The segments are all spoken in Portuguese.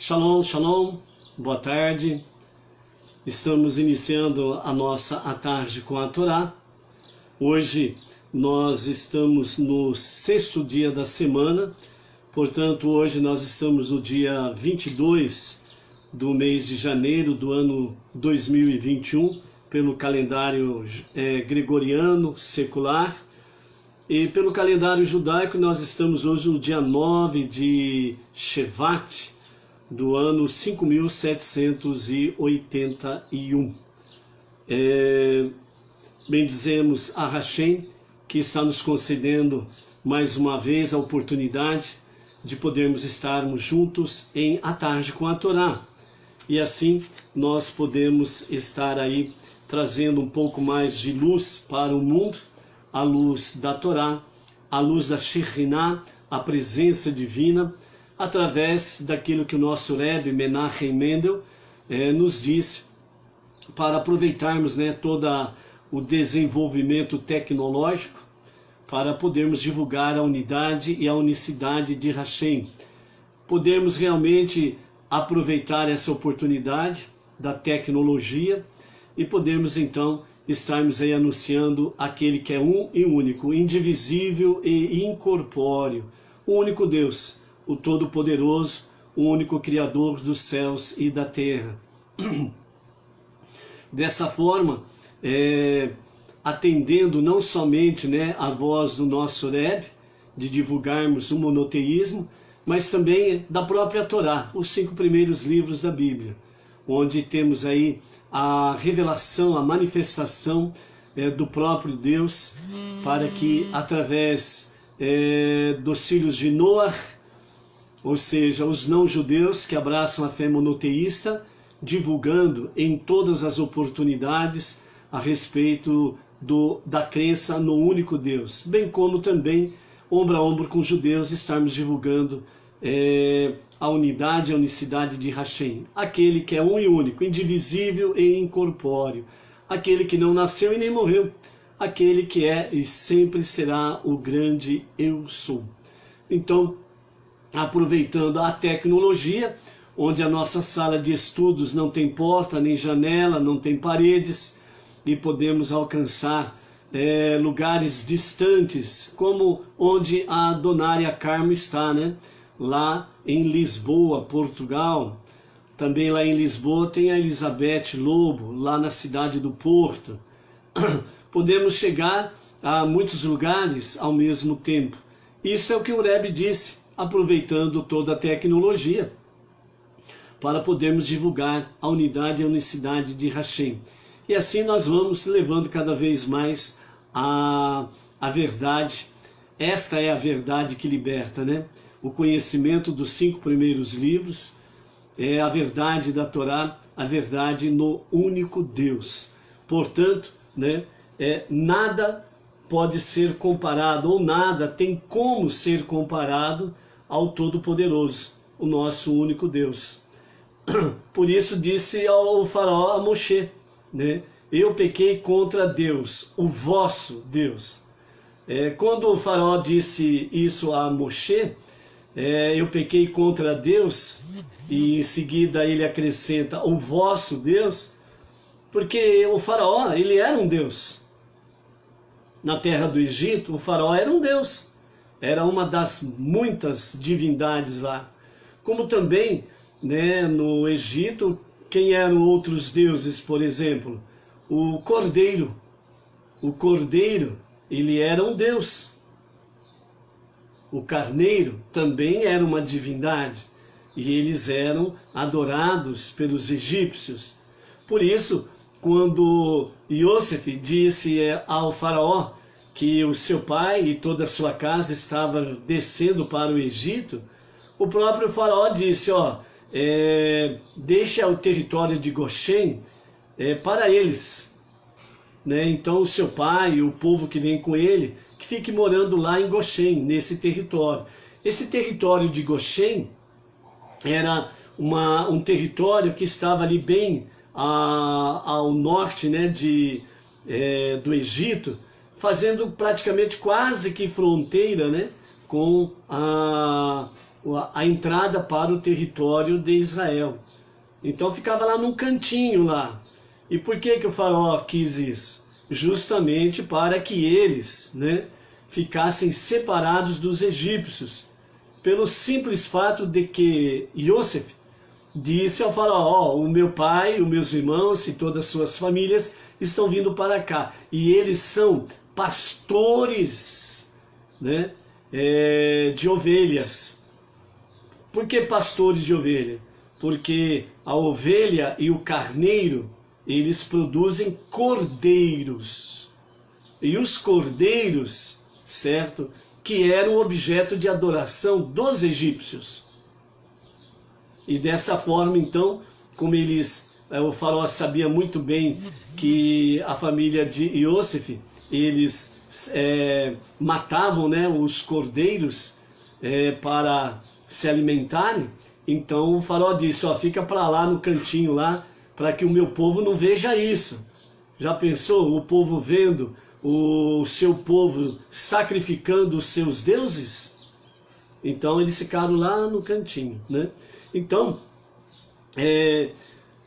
Shalom, shalom, boa tarde. Estamos iniciando a nossa A Tarde com a Torá. Hoje nós estamos no 6º dia da semana, portanto hoje nós estamos no dia 22 do mês de janeiro do ano 2021, pelo calendário gregoriano secular, e pelo calendário judaico nós estamos hoje no dia 9 de Shevat, do ano 5781. Bendizemos a Hashem, que está nos concedendo mais uma vez a oportunidade de podermos estarmos juntos em A Tarde com a Torá. E assim nós podemos estar aí trazendo um pouco mais de luz para o mundo, a luz da Torá, a luz da Shekhinah, a presença divina, através daquilo que o nosso Rebbe Menachem Mendel nos disse, para aproveitarmos todo o desenvolvimento tecnológico, para podermos divulgar a unidade e a unicidade de Hashem. Podemos realmente aproveitar essa oportunidade da tecnologia e podemos então estarmos aí anunciando aquele que é um e único, indivisível e incorpóreo, o único Deus, o Todo-Poderoso, o único Criador dos céus e da terra. Dessa forma, atendendo não somente a voz do nosso Rebbe, de divulgarmos o monoteísmo, mas também da própria Torá, os 5 primeiros livros da Bíblia, onde temos aí a revelação, a manifestação do próprio Deus, para que através dos filhos de Noah, ou seja, os não-judeus que abraçam a fé monoteísta, divulgando em todas as oportunidades a respeito da crença no único Deus, bem como também, ombro a ombro com os judeus, estarmos divulgando a unidade e a unicidade de Hashem, aquele que é um e único, indivisível e incorpóreo, aquele que não nasceu e nem morreu, aquele que é e sempre será o grande Eu Sou. Então, aproveitando a tecnologia, onde a nossa sala de estudos não tem porta, nem janela, não tem paredes, e podemos alcançar lugares distantes, como onde a Donária Carmo está, lá em Lisboa, Portugal. Também lá em Lisboa tem a Elizabeth Lobo, lá na cidade do Porto. Podemos chegar a muitos lugares ao mesmo tempo. Isso é o que o Rebbe disse, aproveitando toda a tecnologia, para podermos divulgar a unidade e a unicidade de Hashem. E assim nós vamos levando cada vez mais a verdade. Esta é a verdade que liberta, O conhecimento dos 5 primeiros livros, é a verdade da Torá, a verdade no único Deus. Portanto, nada pode ser comparado, ou nada tem como ser comparado ao Todo-Poderoso, o nosso único Deus. Por isso disse ao faraó, a Moshe, eu pequei contra Deus, o vosso Deus. Quando o faraó disse isso a Moshe, eu pequei contra Deus, e em seguida ele acrescenta o vosso Deus, porque o faraó, ele era um Deus. Na terra do Egito, o faraó era um Deus, era uma das muitas divindades lá. Como também, no Egito, quem eram outros deuses, por exemplo? O cordeiro. O cordeiro, ele era um Deus. O carneiro também era uma divindade, e eles eram adorados pelos egípcios. Por isso, quando Yosef disse ao faraó que o seu pai e toda a sua casa estavam descendo para o Egito, o próprio faraó disse, deixa o território de Goshen para eles. Então o seu pai e o povo que vem com ele, que fique morando lá em Goshen, nesse território. Esse território de Goshen era um território que estava ali bem ao norte do Egito, fazendo praticamente quase que fronteira com a entrada para o território de Israel. Então ficava lá num cantinho lá. E por que o faraó quis isso? Justamente para que eles, né, ficassem separados dos egípcios, pelo simples fato de que Yosef disse ao faraó: o meu pai, os meus irmãos e todas as suas famílias estão vindo para cá, e eles são pastores, né, de ovelhas. Por que pastores de ovelha? Porque a ovelha e o carneiro, eles produzem cordeiros. E os cordeiros, certo, que eram objeto de adoração dos egípcios. E dessa forma, então, como o faraó sabia muito bem que a família de Yosef, eles matavam, né, os cordeiros para se alimentarem, então o faraó disse: ó, fica para lá no cantinho lá, para que o meu povo não veja isso. Já pensou o povo vendo o seu povo sacrificando os seus deuses? Então eles ficaram lá no cantinho, né? Então,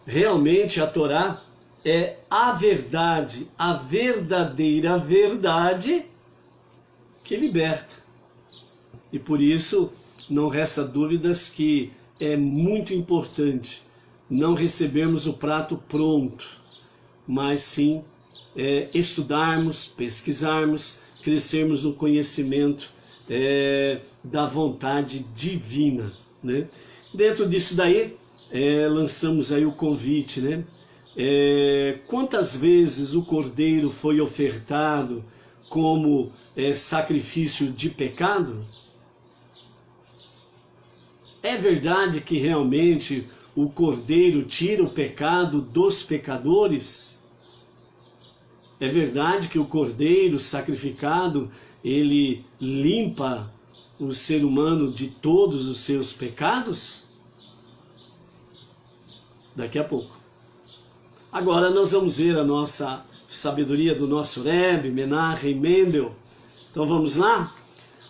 realmente a Torá é a verdade, a verdadeira verdade que liberta. E por isso não resta dúvidas que é muito importante não recebermos o prato pronto, mas sim estudarmos, pesquisarmos, crescermos no conhecimento da vontade divina, né? Dentro disso daí, lançamos aí o convite, né? Quantas vezes o cordeiro foi ofertado como sacrifício de pecado? É verdade que realmente o cordeiro tira o pecado dos pecadores? É verdade que o cordeiro sacrificado, ele limpa o ser humano de todos os seus pecados? Daqui a pouco. Agora nós vamos ver a nossa sabedoria do nosso Rebbe, Menachem Mendel. Então vamos lá?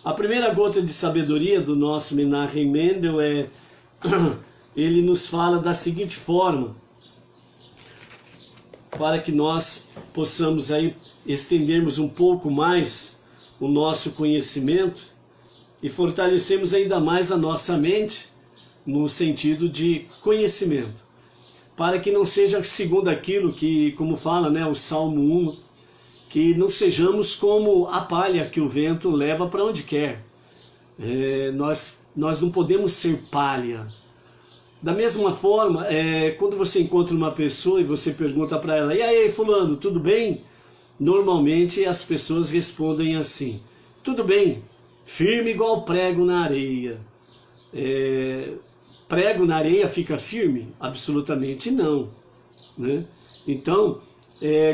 A primeira gota de sabedoria do nosso Menachem Mendel ele nos fala da seguinte forma, para que nós possamos aí estendermos um pouco mais o nosso conhecimento e fortalecermos ainda mais a nossa mente no sentido de conhecimento, para que não seja segundo aquilo que, como fala, né, o Salmo 1, que não sejamos como a palha que o vento leva para onde quer. Nós não podemos ser palha. Da mesma forma, quando você encontra uma pessoa e você pergunta para ela: e aí, fulano, tudo bem? Normalmente as pessoas respondem assim: tudo bem, firme igual prego na areia. Prego na areia fica firme? Absolutamente não, né? Então,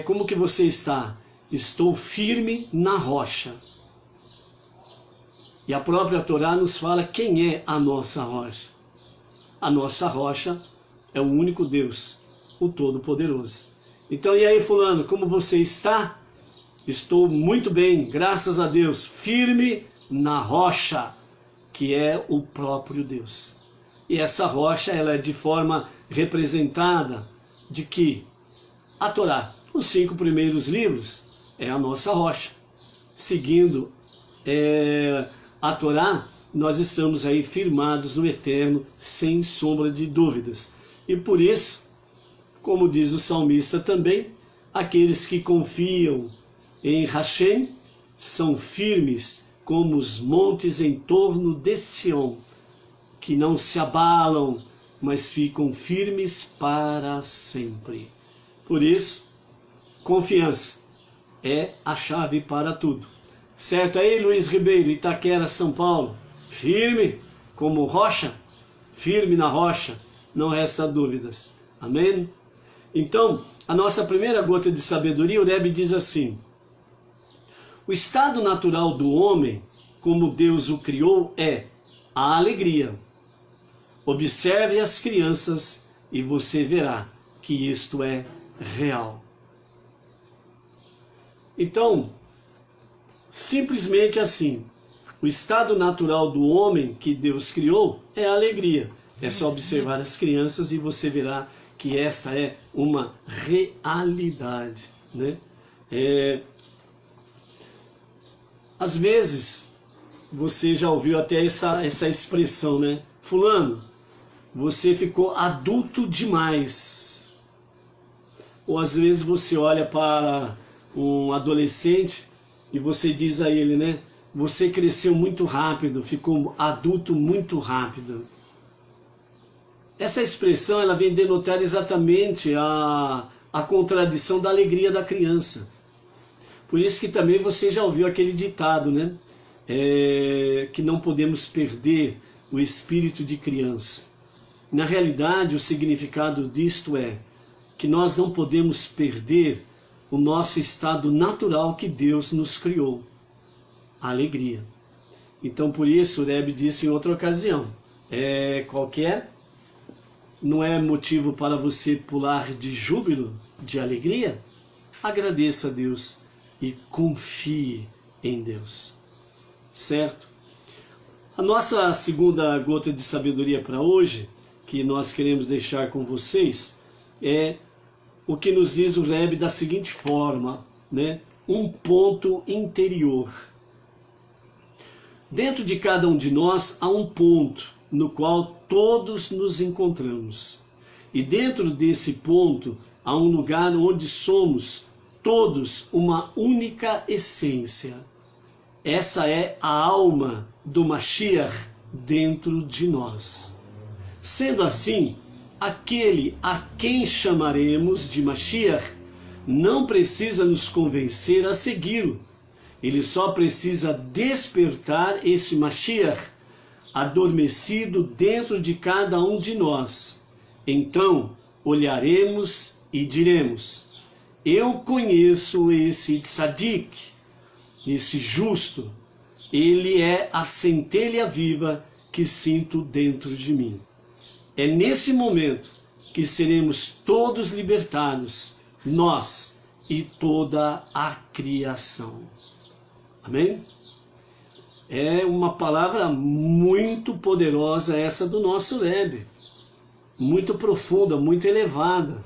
como que você está? Estou firme na rocha. E a própria Torá nos fala quem é a nossa rocha. A nossa rocha é o único Deus, o Todo-Poderoso. Então, e aí, fulano, como você está? Estou muito bem, graças a Deus, firme na rocha, que é o próprio Deus. E essa rocha, ela é de forma representada de que a Torá, os 5 primeiros livros, é a nossa rocha. Seguindo a Torá, nós estamos aí firmados no eterno, sem sombra de dúvidas. E por isso, como diz o salmista também, aqueles que confiam em Hashem são firmes como os montes em torno de Sião, que não se abalam, mas ficam firmes para sempre. Por isso, confiança é a chave para tudo. Certo aí, Luiz Ribeiro, Itaquera, São Paulo? Firme como rocha? Firme na rocha, não resta dúvidas. Amém? Então, a nossa primeira gota de sabedoria, o Rebbe diz assim: o estado natural do homem, como Deus o criou, é a alegria. Observe as crianças e você verá que isto é real. Então, simplesmente assim, O estado natural do homem que Deus criou é a alegria. É só observar as crianças e você verá que esta é uma realidade, né? Às vezes, você já ouviu até essa expressão, né? Fulano, você ficou adulto demais. Ou às vezes você olha para um adolescente e você diz a ele, né? Você cresceu muito rápido, ficou adulto muito rápido. Essa expressão ela vem denotar exatamente a contradição da alegria da criança. Por isso que também você já ouviu aquele ditado, né? Que não podemos perder o espírito de criança. Na realidade, o significado disto é que nós não podemos perder o nosso estado natural que Deus nos criou, a alegria. Então, por isso, o Rebbe disse em outra ocasião, qualquer não é motivo para você pular de júbilo, de alegria? Agradeça a Deus e confie em Deus, certo? A nossa segunda gota de sabedoria para hoje, que nós queremos deixar com vocês, é o que nos diz o Rebbe da seguinte forma, né? Um ponto interior. Dentro de cada um de nós há um ponto no qual todos nos encontramos. E dentro desse ponto há um lugar onde somos todos uma única essência. Essa é a alma do Mashiach dentro de nós. Sendo assim, aquele a quem chamaremos de Mashiach não precisa nos convencer a segui-lo. Ele só precisa despertar esse Mashiach adormecido dentro de cada um de nós. Então olharemos e diremos: eu conheço esse tzadik, esse justo, ele é a centelha viva que sinto dentro de mim. É nesse momento que seremos todos libertados, nós e toda a criação. Amém? É uma palavra muito poderosa essa do nosso Rebbe, muito profunda, muito elevada.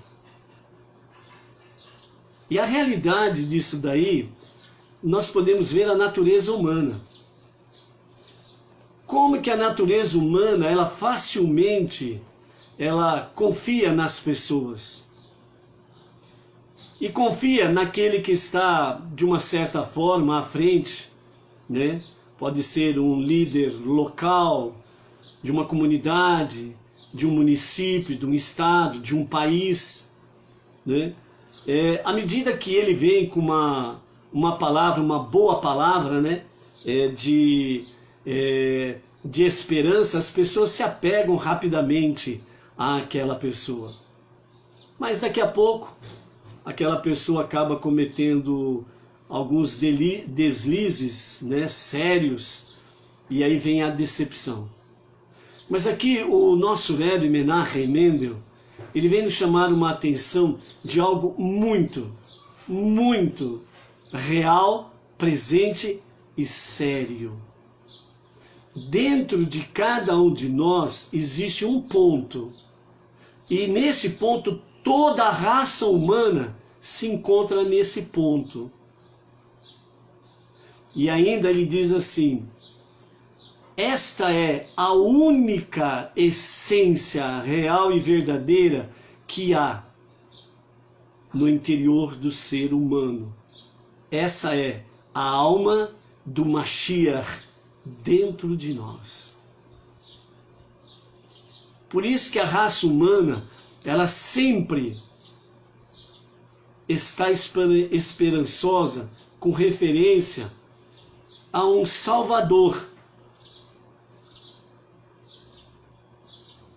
E a realidade disso daí, nós podemos ver a natureza humana. Como que a natureza humana, ela facilmente, ela confia nas pessoas. E confia naquele que está, de uma certa forma, à frente, né? Pode ser um líder local, de uma comunidade, de um município, de um estado, de um país, né? À medida que ele vem com uma palavra, uma boa palavra, né? De esperança, as pessoas se apegam rapidamente àquela pessoa. Mas daqui a pouco, aquela pessoa acaba cometendo alguns deslizes, né, sérios, e aí vem a decepção. Mas aqui o nosso Rebbe Menachem Mendel, ele vem nos chamar uma atenção de algo muito, muito real, presente e sério. Dentro de cada um de nós existe um ponto, e nesse ponto toda a raça humana se encontra nesse ponto. E ainda ele diz assim: esta é a única essência real e verdadeira que há no interior do ser humano. Essa é a alma do Mashiach dentro de nós. Por isso que a raça humana, ela sempre está esperançosa com referência a um Salvador.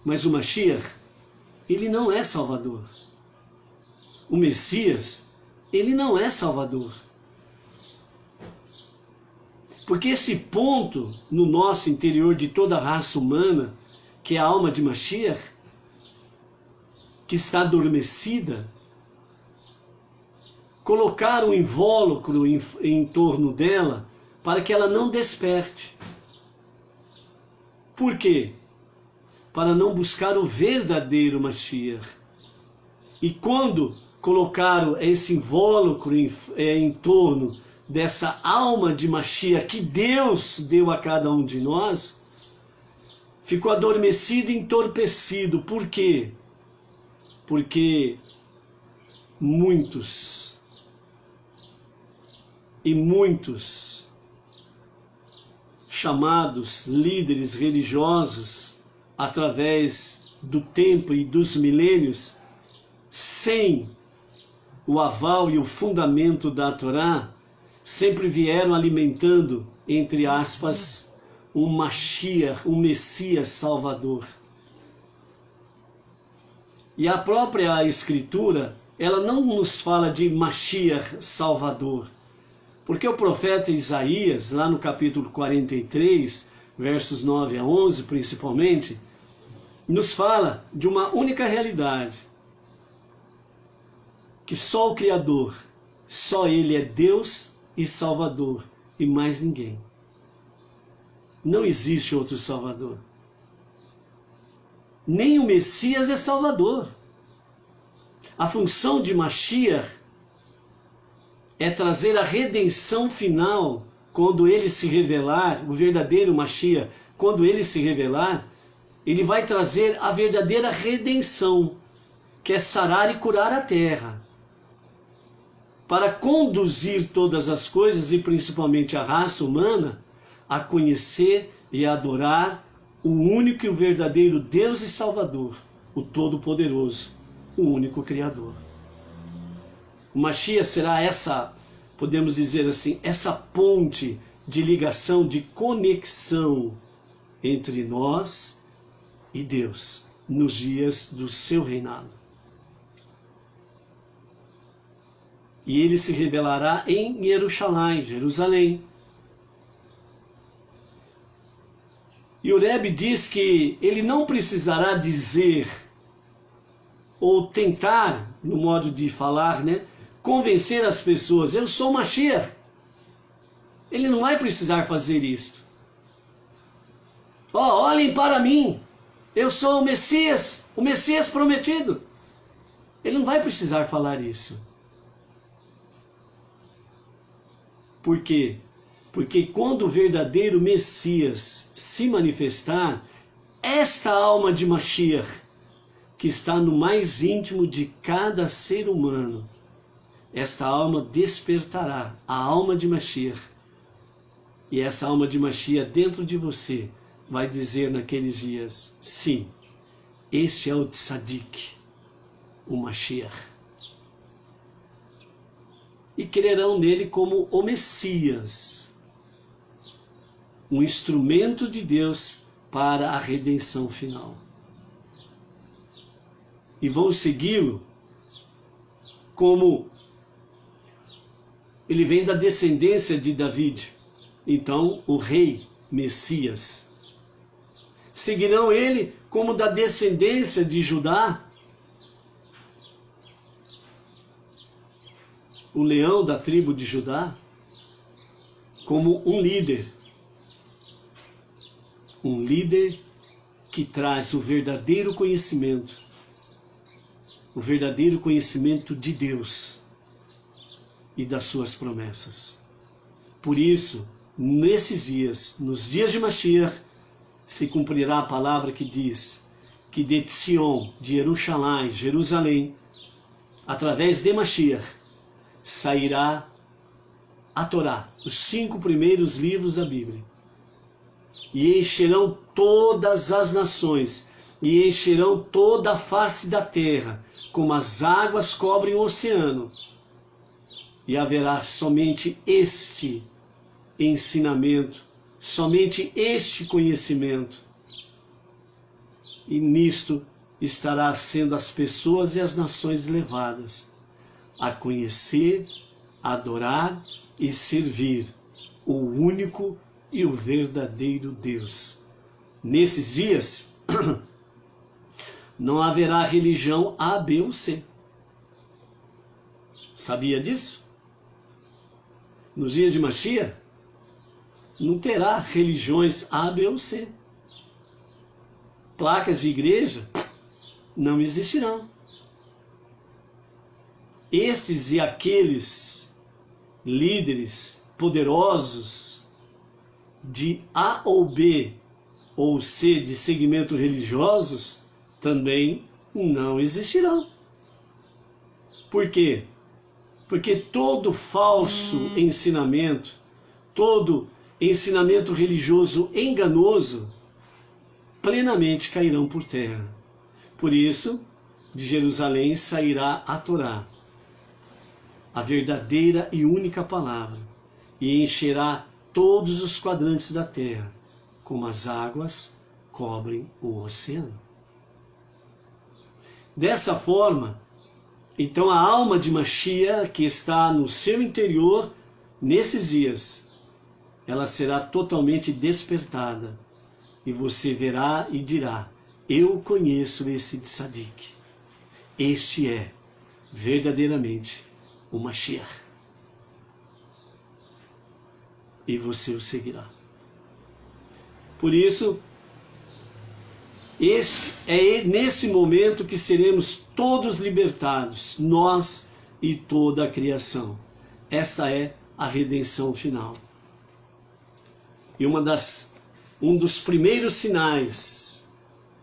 Mas o Mashiach, ele não é Salvador. O Messias, ele não é Salvador. Porque esse ponto no nosso interior de toda a raça humana, que é a alma de Mashiach, que está adormecida, colocar um invólucro em torno dela para que ela não desperte. Por quê? Para não buscar o verdadeiro Mashiach. E quando colocaram esse invólucro em torno dessa alma de Mashiach que Deus deu a cada um de nós, ficou adormecido e entorpecido. Por quê? Porque muitos chamados líderes religiosos, através do tempo e dos milênios, sem o aval e o fundamento da Torá, sempre vieram alimentando, entre aspas, um Mashiach, um Messias Salvador. E a própria Escritura, ela não nos fala de Mashiach Salvador, porque o profeta Isaías, lá no capítulo 43, versos 9 a 11 principalmente, nos fala de uma única realidade, que só o Criador, só Ele é Deus e Salvador, e mais ninguém. Não existe outro Salvador. Nem o Messias é Salvador. A função de Mashiach é trazer a redenção final, quando ele se revelar, o verdadeiro Mashiach, quando ele se revelar, ele vai trazer a verdadeira redenção, que é sarar e curar a terra, para conduzir todas as coisas, e principalmente a raça humana, a conhecer e a adorar o único e o verdadeiro Deus e Salvador, o Todo-Poderoso, o único Criador. O Mashiach será essa, podemos dizer assim, essa ponte de ligação, de conexão entre nós e Deus, nos dias do seu reinado. E ele se revelará em Jerusalém. E o Rebbe diz que ele não precisará dizer ou tentar, no modo de falar, convencer as pessoas, eu sou Mashiach. Ele não vai precisar fazer isso. Olhem para mim, eu sou o Messias prometido. Ele não vai precisar falar isso. Por quê? Porque quando o verdadeiro Messias se manifestar, esta alma de Mashiach, que está no mais íntimo de cada ser humano, esta alma despertará, a alma de Mashiach. E essa alma de Mashiach dentro de você vai dizer naqueles dias, sim, este é o Tzadik, o Mashiach. E crerão nele como o Messias, um instrumento de Deus para a redenção final. E vão segui-lo como ele vem da descendência de David, então o rei Messias. Seguirão ele como da descendência de Judá, o leão da tribo de Judá, como um líder que traz o verdadeiro conhecimento de Deus e das suas promessas. Por isso, nesses dias, nos dias de Mashiach, se cumprirá a palavra que diz que de Sion, de Jerusalém, através de Mashiach, sairá a Torá, os 5 primeiros livros da Bíblia, e encherão todas as nações, e encherão toda a face da terra, como as águas cobrem o oceano, e haverá somente este ensinamento, somente este conhecimento, e nisto estará sendo as pessoas e as nações levadas a conhecer, adorar e servir o único e o verdadeiro Deus. Nesses dias, não haverá religião A, B ou C. Sabia disso? Nos dias de Mashiach, não terá religiões A, B ou C. placas de igreja, não existirão. Estes e aqueles líderes poderosos de A ou B ou C de segmento religiosos também não existirão. Por quê? Porque todo falso ensinamento, todo ensinamento religioso enganoso, plenamente cairão por terra. Por isso, de Jerusalém sairá a Torá, a verdadeira e única palavra, e encherá todos os quadrantes da terra, como as águas cobrem o oceano. Dessa forma, então a alma de Mashiach que está no seu interior nesses dias, ela será totalmente despertada, e você verá e dirá: eu conheço esse tzadik. Este é verdadeiramente o Mashiach. E você o seguirá. Por isso, é nesse momento que seremos todos libertados, nós e toda a criação. Esta é a redenção final. E um dos primeiros sinais,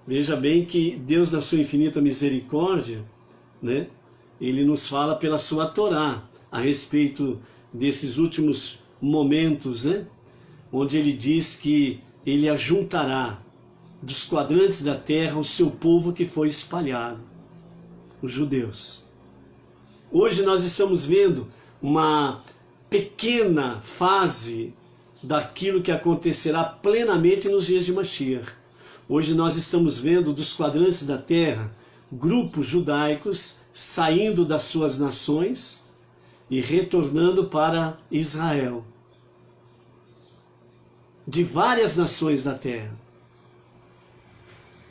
veja bem que Deus, na sua infinita misericórdia, né, Ele nos fala pela sua Torá a respeito desses últimos momentos, né, onde Ele diz que Ele ajuntará dos quadrantes da terra o seu povo que foi espalhado, os judeus. Hoje nós estamos vendo uma pequena fase daquilo que acontecerá plenamente nos dias de Mashiach. Hoje nós estamos vendo dos quadrantes da terra grupos judaicos saindo das suas nações e retornando para Israel. De várias nações da terra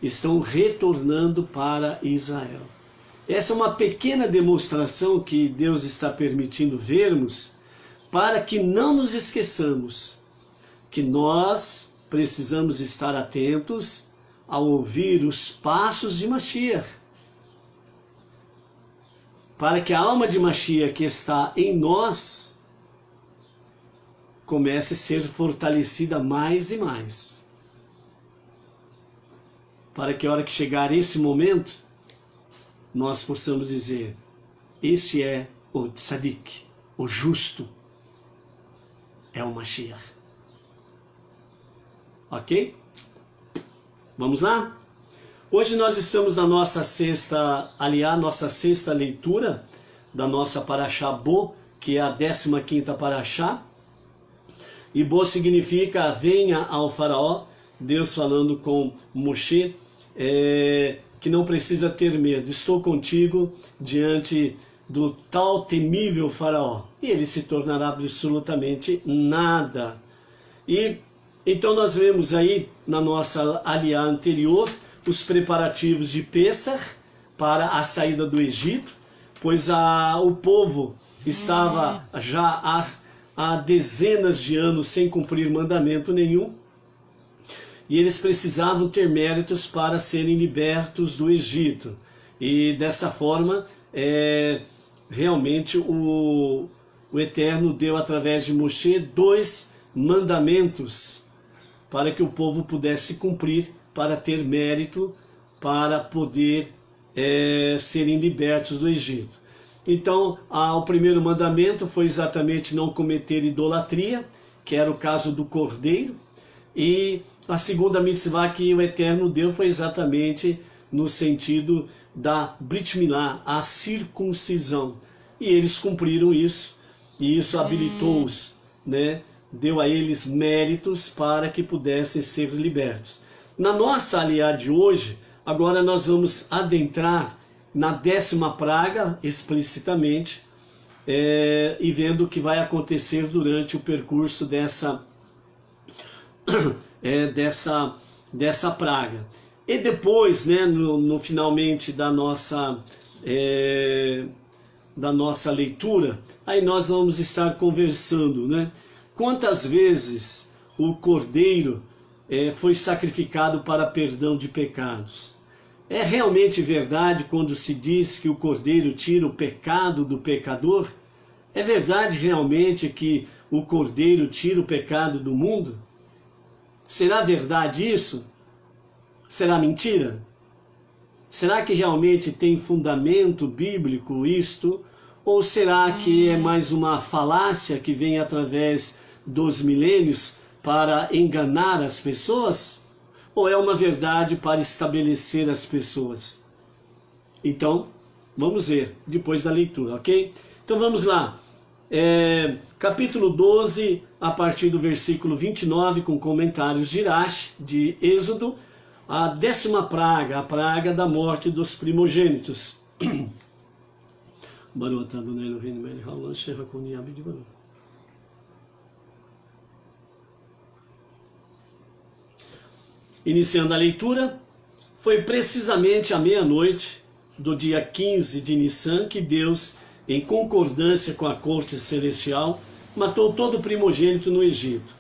estão retornando para Israel. Essa é uma pequena demonstração que Deus está permitindo vermos, para que não nos esqueçamos que nós precisamos estar atentos ao ouvir os passos de Mashiach, para que a alma de Mashiach que está em nós comece a ser fortalecida mais e mais. Para que a hora que chegar esse momento, nós possamos dizer: este é o tzadik, o justo, é o Mashiach. Ok? Vamos lá? Hoje nós estamos na nossa sexta leitura da nossa Parashá Bo, que é a 15ª Parashá. E Bo significa venha ao faraó, Deus falando com Moshe, que não precisa ter medo, estou contigo diante do tal temível faraó, e ele se tornará absolutamente nada. E então nós vemos aí na nossa aliá anterior os preparativos de Pessach para a saída do Egito, pois o povo estava já há dezenas de anos sem cumprir mandamento nenhum, e eles precisavam ter méritos para serem libertos do Egito. E dessa forma, realmente o Eterno deu através de Moshe 2 mandamentos para que o povo pudesse cumprir, para ter mérito, para poder serem libertos do Egito. Então, o primeiro mandamento foi exatamente não cometer idolatria, que era o caso do cordeiro, e a segunda mitzvah que o Eterno deu foi exatamente no sentido da Brit Milá, a circuncisão. E eles cumpriram isso, e isso habilitou-os, né? Deu a eles méritos para que pudessem ser libertos. Na nossa aliá de hoje, agora nós vamos adentrar na 10ª praga, explicitamente, e vendo o que vai acontecer durante o percurso dessa praga. E depois, né, no finalmente da nossa leitura, aí nós vamos estar conversando, né? Quantas vezes o cordeiro foi sacrificado para perdão de pecados. É realmente verdade quando se diz que o Cordeiro tira o pecado do pecador? É verdade realmente que o Cordeiro tira o pecado do mundo? Será verdade isso? Será mentira? Será que realmente tem fundamento bíblico isto? Ou será que é mais uma falácia que vem através dos milênios para enganar as pessoas? Ou é uma verdade para estabelecer as pessoas? Então, vamos ver depois da leitura, ok? Então vamos lá. Capítulo 12, a partir do versículo 29, com comentários de Irache, de Êxodo, a 10ª praga, a praga da morte dos primogênitos. Iniciando a leitura, foi precisamente à meia-noite do dia 15 de Nissan que Deus, em concordância com a corte celestial, matou todo o primogênito no Egito,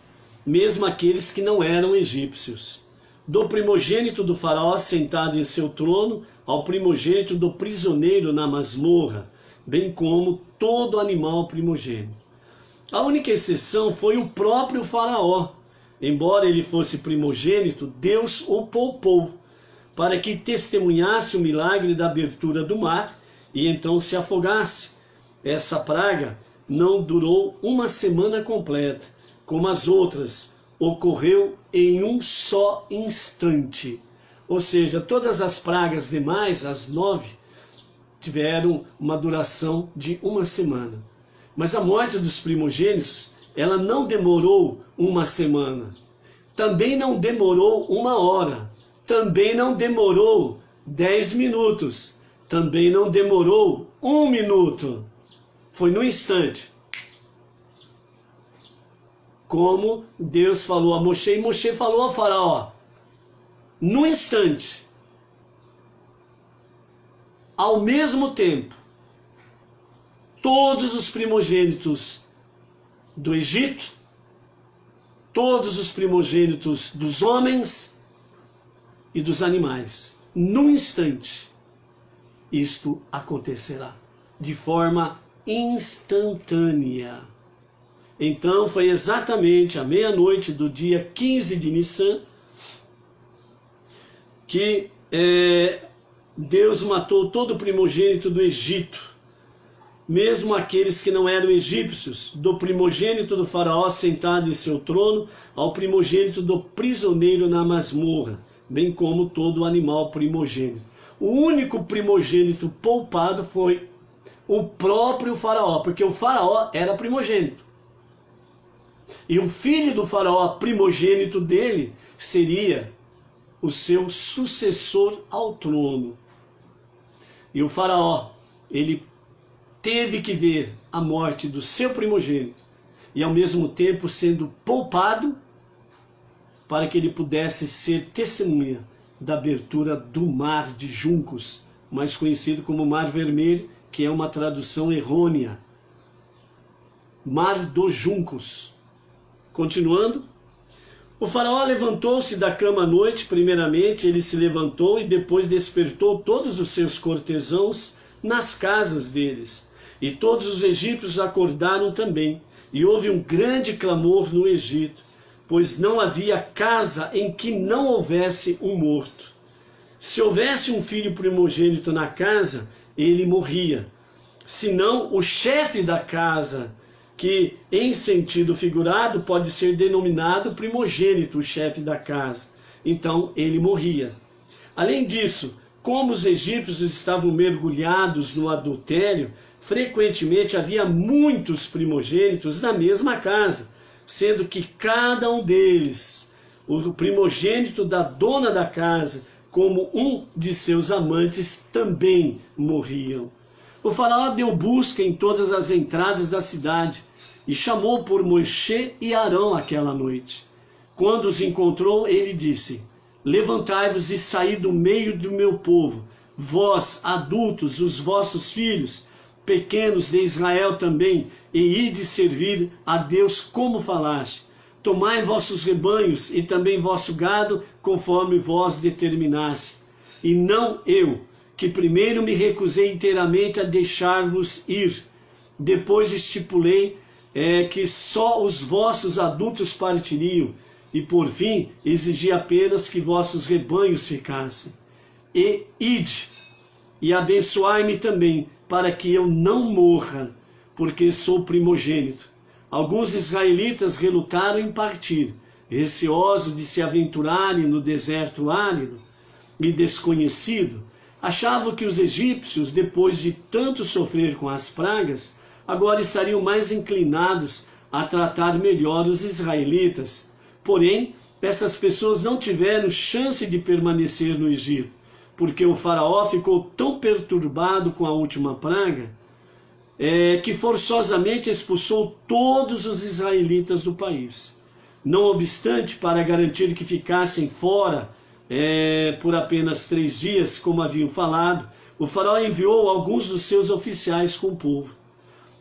mesmo aqueles que não eram egípcios. Do primogênito do faraó sentado em seu trono, ao primogênito do prisioneiro na masmorra, bem como todo animal primogênito. A única exceção foi o próprio faraó. Embora ele fosse primogênito, Deus o poupou, para que testemunhasse o milagre da abertura do mar e então se afogasse. Essa praga não durou uma semana completa, como as outras, ocorreu em um só instante. Ou seja, todas as pragas demais, as 9, tiveram uma duração de uma semana. Mas a morte dos primogênitos, ela não demorou uma semana. Também não demorou 1 hora. Também não demorou 10 minutos. Também não demorou 1 minuto. Foi no instante. Como Deus falou a Moshe, e Moshe falou ao faraó. No instante. Ao mesmo tempo, todos os primogênitos do Egito, todos os primogênitos dos homens e dos animais, num instante, isto acontecerá, de forma instantânea. Então foi exatamente à meia-noite do dia 15 de Nissan que Deus matou todo o primogênito do Egito, mesmo aqueles que não eram egípcios, do primogênito do faraó sentado em seu trono, ao primogênito do prisioneiro na masmorra, bem como todo animal primogênito. O único primogênito poupado foi o próprio faraó, porque o faraó era primogênito. E o filho do faraó, primogênito dele, seria o seu sucessor ao trono. E o faraó, ele teve que ver a morte do seu primogênito e ao mesmo tempo sendo poupado para que ele pudesse ser testemunha da abertura do Mar de Juncos, mais conhecido como Mar Vermelho, que é uma tradução errônea. Mar dos Juncos. Continuando, o faraó levantou-se da cama à noite, primeiramente ele se levantou e depois despertou todos os seus cortesãos nas casas deles. E todos os egípcios acordaram também, e houve um grande clamor no Egito, pois não havia casa em que não houvesse um morto. Se houvesse um filho primogênito na casa, ele morria. Senão, o chefe da casa, que em sentido figurado pode ser denominado primogênito, o chefe da casa. Então, ele morria. Além disso, como os egípcios estavam mergulhados no adultério, frequentemente havia muitos primogênitos na mesma casa, sendo que cada um deles, o primogênito da dona da casa, como um de seus amantes, também morriam. O faraó deu busca em todas as entradas da cidade e chamou por Moisés e Arão aquela noite. Quando os encontrou, ele disse: levantai-vos e saí do meio do meu povo, vós, adultos, os vossos filhos, pequenos de Israel também, e ide servir a Deus como falaste, tomai vossos rebanhos e também vosso gado, conforme vós determinaste. E não eu, que primeiro me recusei inteiramente a deixar-vos ir. Depois estipulei que só os vossos adultos partiriam, e por fim exigi apenas que vossos rebanhos ficassem. E ide, e abençoai-me também, para que eu não morra, porque sou primogênito. Alguns israelitas relutaram em partir, receosos de se aventurarem no deserto árido e desconhecido. Achavam que os egípcios, depois de tanto sofrer com as pragas, agora estariam mais inclinados a tratar melhor os israelitas. Porém, essas pessoas não tiveram chance de permanecer no Egito, porque o faraó ficou tão perturbado com a última praga, que forçosamente expulsou todos os israelitas do país. Não obstante, para garantir que ficassem fora por apenas 3 dias, como haviam falado, o faraó enviou alguns dos seus oficiais com o povo.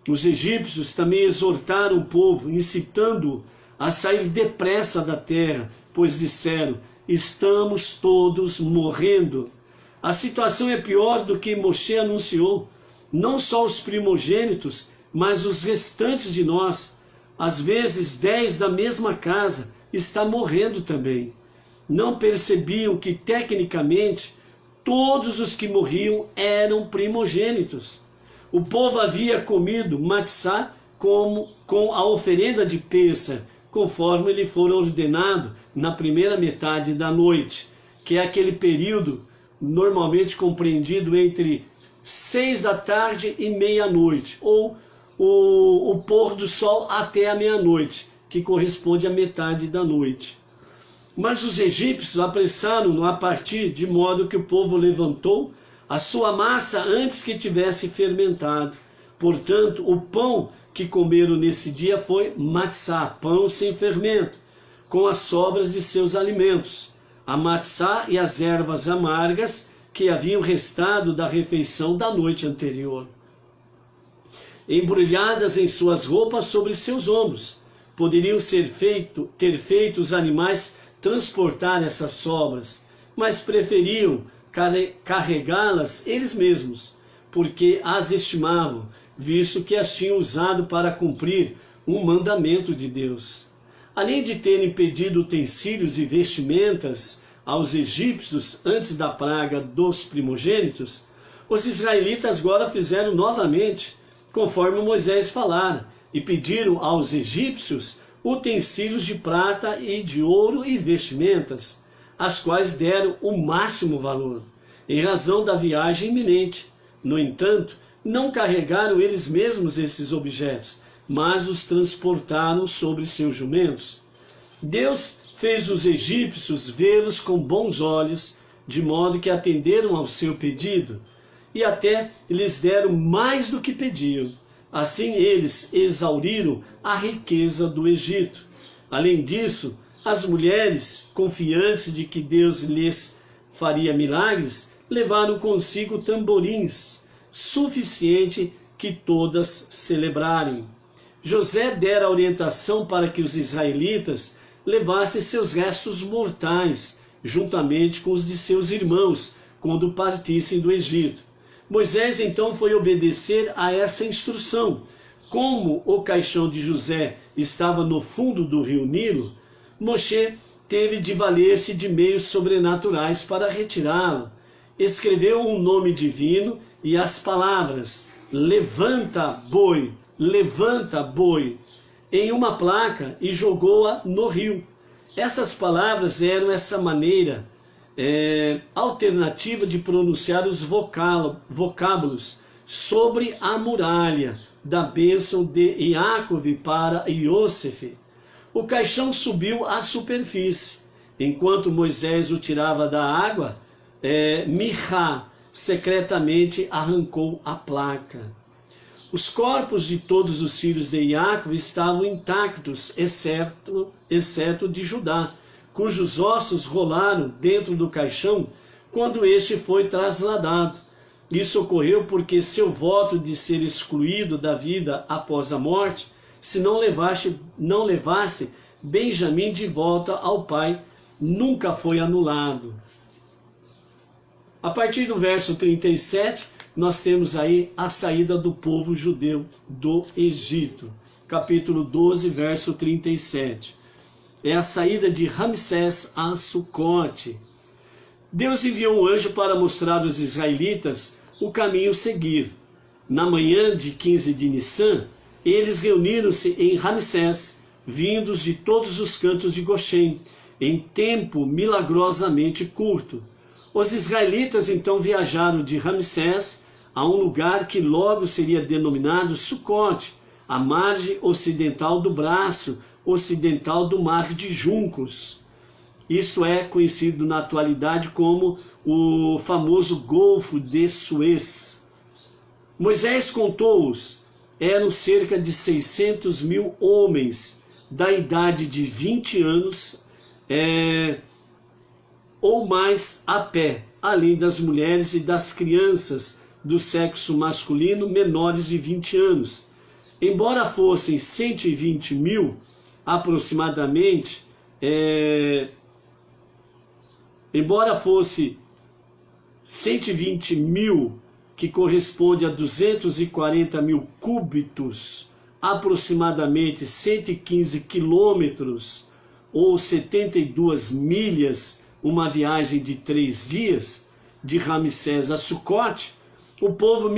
Os egípcios também exortaram o povo, incitando-o a sair depressa da terra, pois disseram: estamos todos morrendo. A situação é pior do que Moshe anunciou. Não só os primogênitos, mas os restantes de nós, às vezes 10 da mesma casa, está morrendo também. Não percebiam que, tecnicamente, todos os que morriam eram primogênitos. O povo havia comido matzá com a oferenda de Pêssar, conforme lhe for ordenado na primeira metade da noite, que é aquele período normalmente compreendido entre 6 da tarde e meia-noite, ou o pôr do sol até a meia-noite, que corresponde à metade da noite. Mas os egípcios apressaram-no a partir, de modo que o povo levantou a sua massa antes que tivesse fermentado. Portanto, o pão que comeram nesse dia foi matzá, pão sem fermento, com as sobras de seus alimentos, a matzá e as ervas amargas que haviam restado da refeição da noite anterior, embrulhadas em suas roupas sobre seus ombros. Poderiam ter feito os animais transportar essas sobras, mas preferiam carregá-las eles mesmos, porque as estimavam, visto que as tinham usado para cumprir um mandamento de Deus. Além de terem pedido utensílios e vestimentas aos egípcios antes da praga dos primogênitos, os israelitas agora fizeram novamente, conforme Moisés falara, e pediram aos egípcios utensílios de prata e de ouro e vestimentas, as quais deram o máximo valor, em razão da viagem iminente. No entanto, não carregaram eles mesmos esses objetos, mas os transportaram sobre seus jumentos. Deus fez os egípcios vê-los com bons olhos, de modo que atenderam ao seu pedido, e até lhes deram mais do que pediam. Assim eles exauriram a riqueza do Egito. Além disso, as mulheres, confiantes de que Deus lhes faria milagres, levaram consigo tamborins, suficiente que todas celebrarem. José dera orientação para que os israelitas levassem seus restos mortais, juntamente com os de seus irmãos, quando partissem do Egito. Moisés então foi obedecer a essa instrução. Como o caixão de José estava no fundo do rio Nilo, Moshe teve de valer-se de meios sobrenaturais para retirá-lo. Escreveu um nome divino e as palavras levanta boi, em uma placa e jogou-a no rio. Essas palavras eram essa maneira alternativa de pronunciar os vocábulos sobre a muralha da bênção de Iacove para Iosef. O caixão subiu à superfície. Enquanto Moisés o tirava da água, Michá secretamente arrancou a placa. Os corpos de todos os filhos de Iacove estavam intactos, exceto de Judá, cujos ossos rolaram dentro do caixão quando este foi trasladado. Isso ocorreu porque seu voto de ser excluído da vida após a morte, se não levasse Benjamim de volta ao pai nunca foi anulado. A partir do verso 37, nós temos aí a saída do povo judeu do Egito. Capítulo 12, verso 37. É a saída de Ramsés a Sucote. Deus enviou um anjo para mostrar aos israelitas o caminho a seguir. Na manhã de 15 de Nissan, eles reuniram-se em Ramsés, vindos de todos os cantos de Goshen, em tempo milagrosamente curto. Os israelitas então viajaram de Ramsés a um lugar que logo seria denominado Sucote, à margem ocidental do braço ocidental do Mar de Juncos. Isto é conhecido na atualidade como o famoso Golfo de Suez. Moisés contou-os, eram cerca de 600 mil homens da idade de 20 anos ou mais a pé, além das mulheres e das crianças do sexo masculino menores de 20 anos. Embora fossem 120 mil aproximadamente, embora fosse 120 mil, que corresponde a 240 mil cúbitos, aproximadamente 115 quilômetros ou 72 milhas, uma viagem de 3 dias, de Ramsés a Sucote, o povo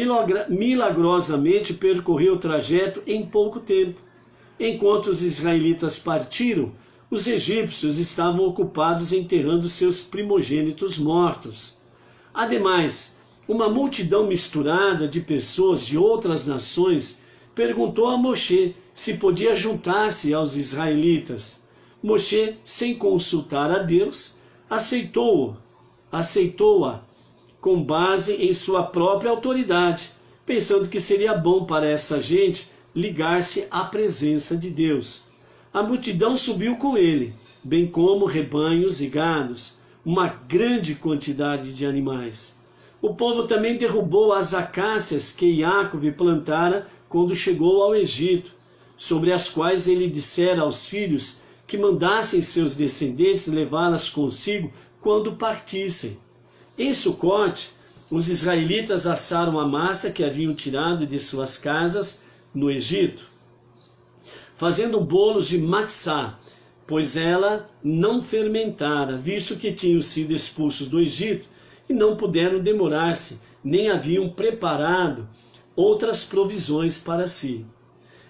milagrosamente percorreu o trajeto em pouco tempo. Enquanto os israelitas partiram, os egípcios estavam ocupados enterrando seus primogênitos mortos. Ademais, uma multidão misturada de pessoas de outras nações perguntou a Moshe se podia juntar-se aos israelitas. Moshe, sem consultar a Deus, aceitou-a com base em sua própria autoridade, pensando que seria bom para essa gente ligar-se à presença de Deus. A multidão subiu com ele, bem como rebanhos e gados, uma grande quantidade de animais. O povo também derrubou as acácias que Jacove plantara quando chegou ao Egito, sobre as quais ele dissera aos filhos que mandassem seus descendentes levá-las consigo quando partissem. Em Sucote, os israelitas assaram a massa que haviam tirado de suas casas no Egito, fazendo bolos de matzá, pois ela não fermentara, visto que tinham sido expulsos do Egito e não puderam demorar-se, nem haviam preparado outras provisões para si.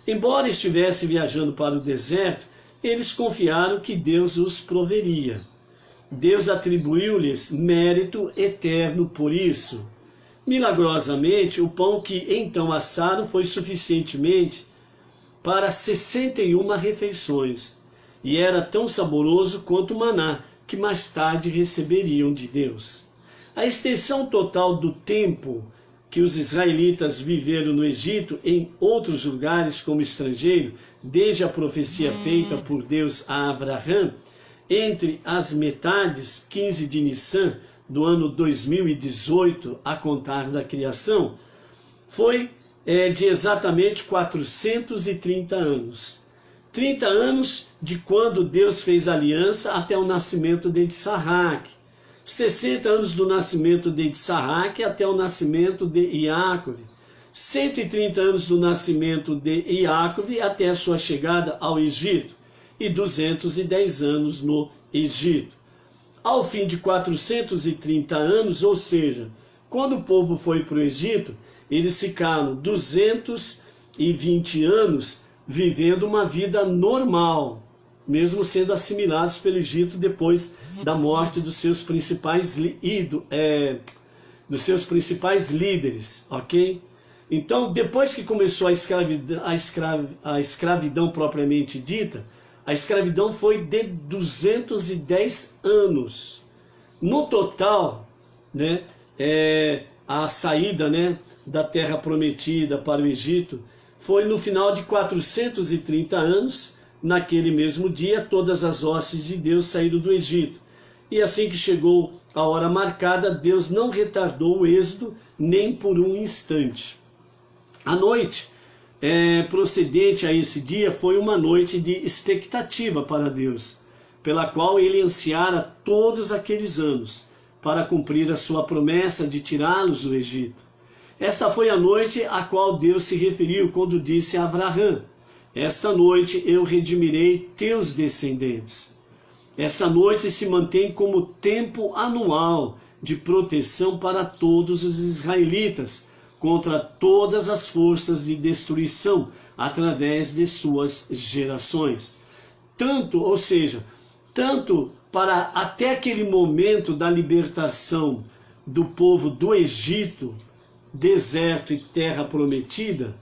Embora estivesse viajando para o deserto, eles confiaram que Deus os proveria. Deus atribuiu-lhes mérito eterno por isso. Milagrosamente, o pão que então assaram foi suficientemente para 61 refeições, e era tão saboroso quanto o maná, que mais tarde receberiam de Deus. A extensão total do tempo que os israelitas viveram no Egito, em outros lugares como estrangeiro, desde a profecia feita por Deus a Abraão, entre as metades 15 de Nissan do ano 2018, a contar da criação, foi de exatamente 430 anos. 30 anos de quando Deus fez aliança até o nascimento de Isaac. 60 anos do nascimento de Isaac até o nascimento de Jacove. 130 anos do nascimento de Jacove até a sua chegada ao Egito. E 210 anos no Egito. Ao fim de 430 anos, ou seja, quando o povo foi para o Egito, eles ficaram 220 anos vivendo uma vida normal, mesmo sendo assimilados pelo Egito depois da morte dos seus principais líderes, ok? Então, depois que começou a escravidão propriamente dita, a escravidão foi de 210 anos. No total, né, a saída, né, da terra prometida para o Egito foi no final de 430 anos. Naquele mesmo dia, todas as hostes de Deus saíram do Egito. E assim que chegou a hora marcada, Deus não retardou o êxodo nem por um instante. À noite, procedente a esse dia foi uma noite de expectativa para Deus, pela qual ele ansiara todos aqueles anos, para cumprir a sua promessa de tirá-los do Egito. Esta foi a noite a qual Deus se referiu quando disse a Abraão: esta noite eu redimirei teus descendentes. Esta noite se mantém como tempo anual de proteção para todos os israelitas, contra todas as forças de destruição, através de suas gerações. Tanto para até aquele momento da libertação do povo do Egito, deserto e terra prometida,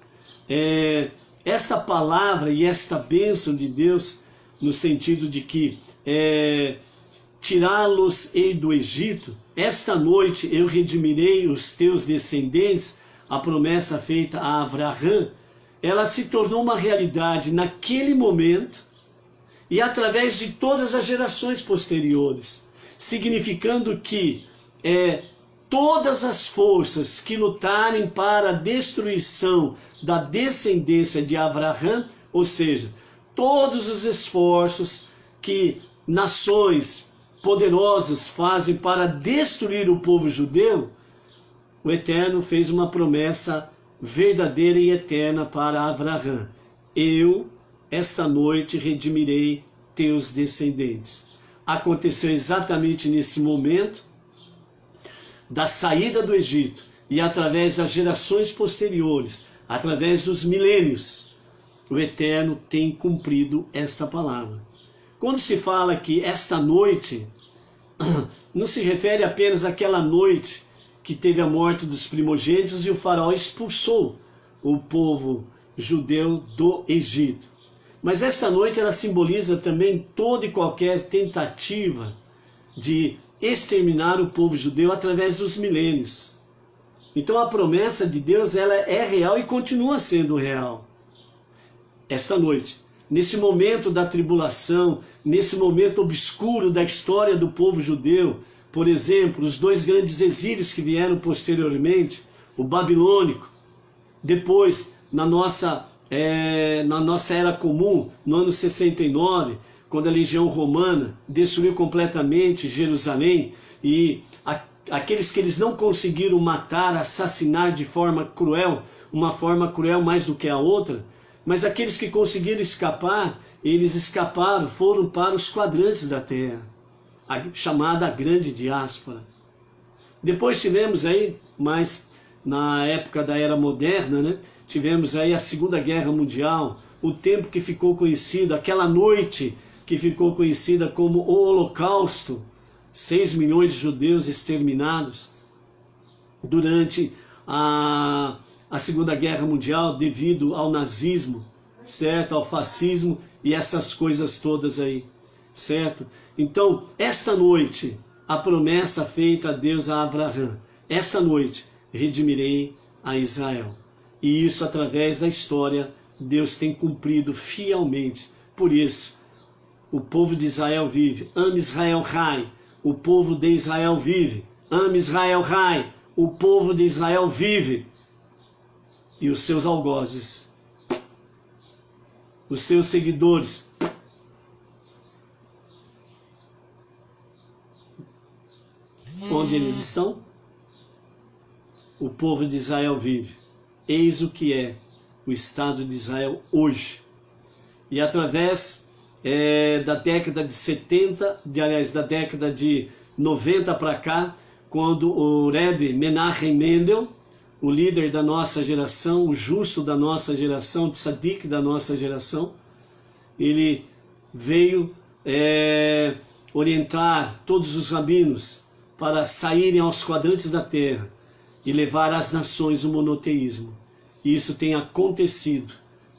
esta palavra e esta bênção de Deus, no sentido de que tirá-los-ei do Egito, esta noite eu redimirei os teus descendentes, a promessa feita a Abraão, ela se tornou uma realidade naquele momento e através de todas as gerações posteriores, significando que todas as forças que lutarem para a destruição da descendência de Abraão, ou seja, todos os esforços que nações poderosas fazem para destruir o povo judeu, o Eterno fez uma promessa verdadeira e eterna para Abraão: eu, esta noite, redimirei teus descendentes. Aconteceu exatamente nesse momento da saída do Egito, e através das gerações posteriores, através dos milênios, o Eterno tem cumprido esta palavra. Quando se fala que esta noite, não se refere apenas àquela noite que teve a morte dos primogênitos e o faraó expulsou o povo judeu do Egito. Mas esta noite ela simboliza também toda e qualquer tentativa de exterminar o povo judeu através dos milênios. Então a promessa de Deus, ela é real e continua sendo real. Esta noite, nesse momento da tribulação, nesse momento obscuro da história do povo judeu, por exemplo, os dois grandes exílios que vieram posteriormente, o babilônico, depois na nossa era comum, no ano 69, quando a legião romana destruiu completamente Jerusalém, e aqueles que eles não conseguiram matar, assassinar de forma cruel, uma forma cruel mais do que a outra, mas aqueles que conseguiram escapar, eles escaparam, foram para os quadrantes da terra, a chamada grande diáspora. Depois tivemos aí, mais na época da era moderna, né, tivemos aí a Segunda Guerra Mundial, o tempo que ficou conhecido, aquela noite que ficou conhecida como o Holocausto, 6 milhões de judeus exterminados durante a Segunda Guerra Mundial devido ao nazismo, certo? Ao fascismo e essas coisas todas aí, certo? Então, esta noite, a promessa feita a Deus a Abraão: esta noite redimirei a Israel. E isso através da história, Deus tem cumprido fielmente. Por isso, o povo de Israel vive. Ame Israel, Rai. O povo de Israel vive. Ame Israel, Rai. O povo de Israel vive. E os seus algozes, os seus seguidores, onde eles estão? O povo de Israel vive. Eis o que é o Estado de Israel hoje. E através da década de 70, da década de 90 para cá, quando o Rebbe Menachem Mendel, o líder da nossa geração, o justo da nossa geração, o tzadik da nossa geração, ele veio orientar todos os rabinos para saírem aos quadrantes da terra e levar às nações o monoteísmo. E isso tem acontecido,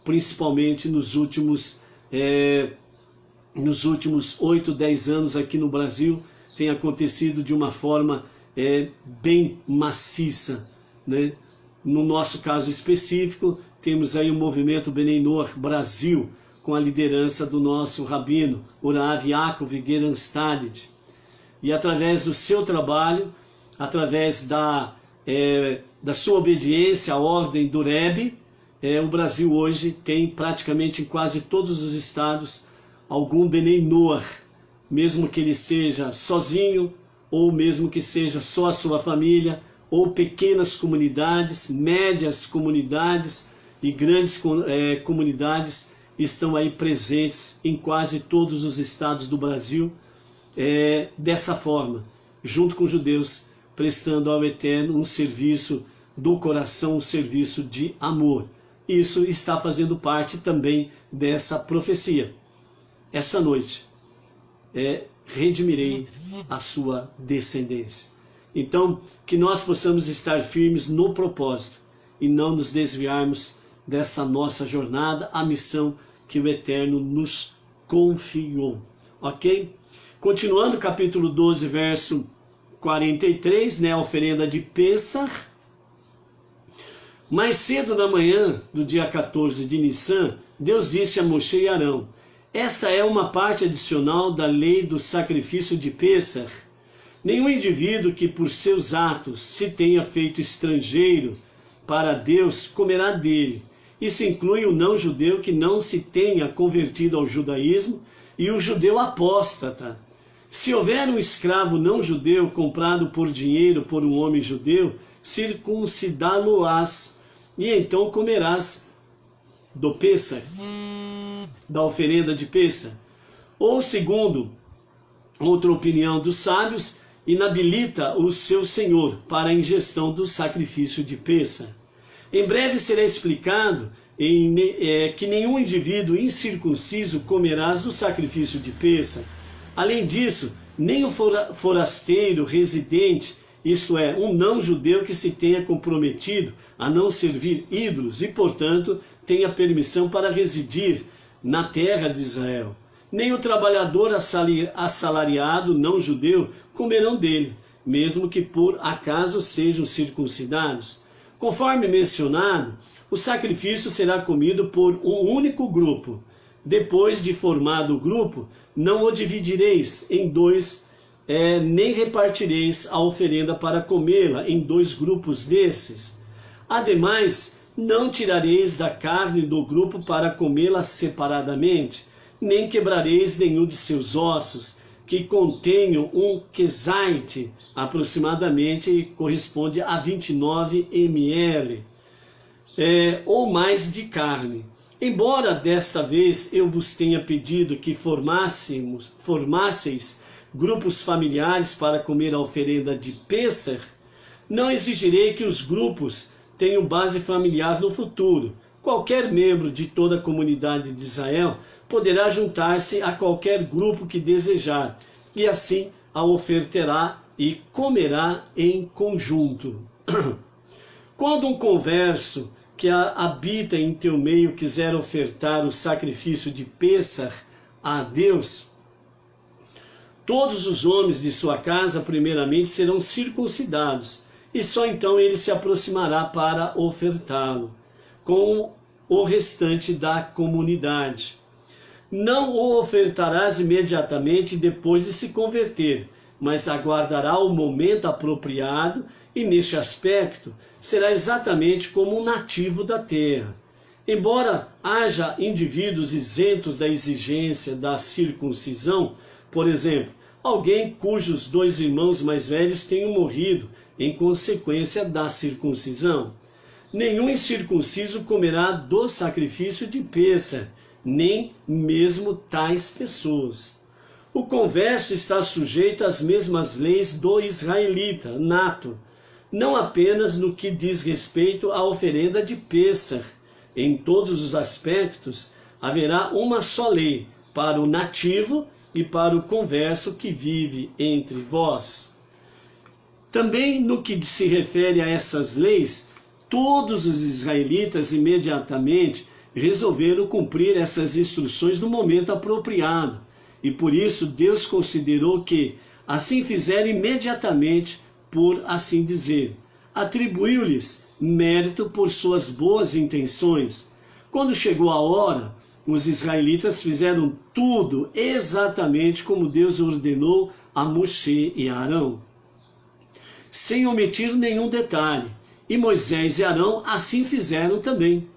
principalmente nos últimos 8, 10 anos aqui no Brasil, tem acontecido de uma forma bem maciça, né? No nosso caso específico, temos aí o movimento Bnei Noach Brasil, com a liderança do nosso rabino, Urav Yaakov Geranstadit. E através do seu trabalho, através da sua obediência à ordem do Rebbe, o Brasil hoje tem praticamente em quase todos os estados algum Benei Noach, mesmo que ele seja sozinho, ou mesmo que seja só a sua família, ou pequenas comunidades, médias comunidades e grandes comunidades estão aí presentes em quase todos os estados do Brasil, dessa forma, junto com os judeus, prestando ao Eterno um serviço do coração, um serviço de amor. Isso está fazendo parte também dessa profecia. Essa noite, redimirei a sua descendência. Então, que nós possamos estar firmes no propósito e não nos desviarmos dessa nossa jornada, a missão que o Eterno nos confiou. Ok? Continuando, capítulo 12, verso 43, a oferenda de Pêssar. Mais cedo na manhã do dia 14 de Nissan, Deus disse a Moshe e Arão: esta é uma parte adicional da lei do sacrifício de Pêssar. Nenhum indivíduo que por seus atos se tenha feito estrangeiro para Deus comerá dele. Isso inclui o não-judeu que não se tenha convertido ao judaísmo e o judeu apóstata. Se houver um escravo não-judeu comprado por dinheiro por um homem judeu, circuncidá-lo-ás, e então comerás do Pêssar, da oferenda de Pêssar. Ou, segundo outra opinião dos sábios, inabilita o seu senhor para a ingestão do sacrifício de Pêssar. Em breve será explicado que nenhum indivíduo incircunciso comerás do sacrifício de Pêssar. Além disso, nem o forasteiro residente, isto é, um não-judeu que se tenha comprometido a não servir ídolos e, portanto, tenha permissão para residir na terra de Israel. Nem o trabalhador assalariado não-judeu comerão dele, mesmo que por acaso sejam circuncidados. Conforme mencionado, o sacrifício será comido por um único grupo. Depois de formado o grupo, não o dividireis em dois, nem repartireis a oferenda para comê-la em dois grupos desses. Ademais, não tirareis da carne do grupo para comê-la separadamente, nem quebrareis nenhum de seus ossos, que contenham um quesaite, aproximadamente corresponde a 29 ml, ou mais de carne. Embora desta vez eu vos tenha pedido que formasseis grupos familiares para comer a oferenda de Pêssar, não exigirei que os grupos tenham base familiar no futuro. Qualquer membro de toda a comunidade de Israel poderá juntar-se a qualquer grupo que desejar, e assim a ofertará e comerá em conjunto. Quando um converso que habita em teu meio quiser ofertar o sacrifício de Pêssar a Deus, todos os homens de sua casa primeiramente serão circuncidados, e só então ele se aproximará para ofertá-lo, com o restante da comunidade. Não o ofertarás imediatamente depois de se converter, mas aguardará o momento apropriado, e neste aspecto será exatamente como um nativo da terra. Embora haja indivíduos isentos da exigência da circuncisão, por exemplo, alguém cujos dois irmãos mais velhos tenham morrido em consequência da circuncisão, nenhum incircunciso comerá do sacrifício de Pêssar, nem mesmo tais pessoas. O converso está sujeito às mesmas leis do israelita nato, não apenas no que diz respeito à oferenda de Pêssar. Em todos os aspectos haverá uma só lei para o nativo e para o converso que vive entre vós. Também no que se refere a essas leis, todos os israelitas imediatamente resolveram cumprir essas instruções no momento apropriado, e por isso Deus considerou que assim fizeram imediatamente, por assim dizer, atribuiu-lhes mérito por suas boas intenções. Quando chegou a hora, os israelitas fizeram tudo exatamente como Deus ordenou a Moshe e a Arão, sem omitir nenhum detalhe, e Moisés e Arão assim fizeram também.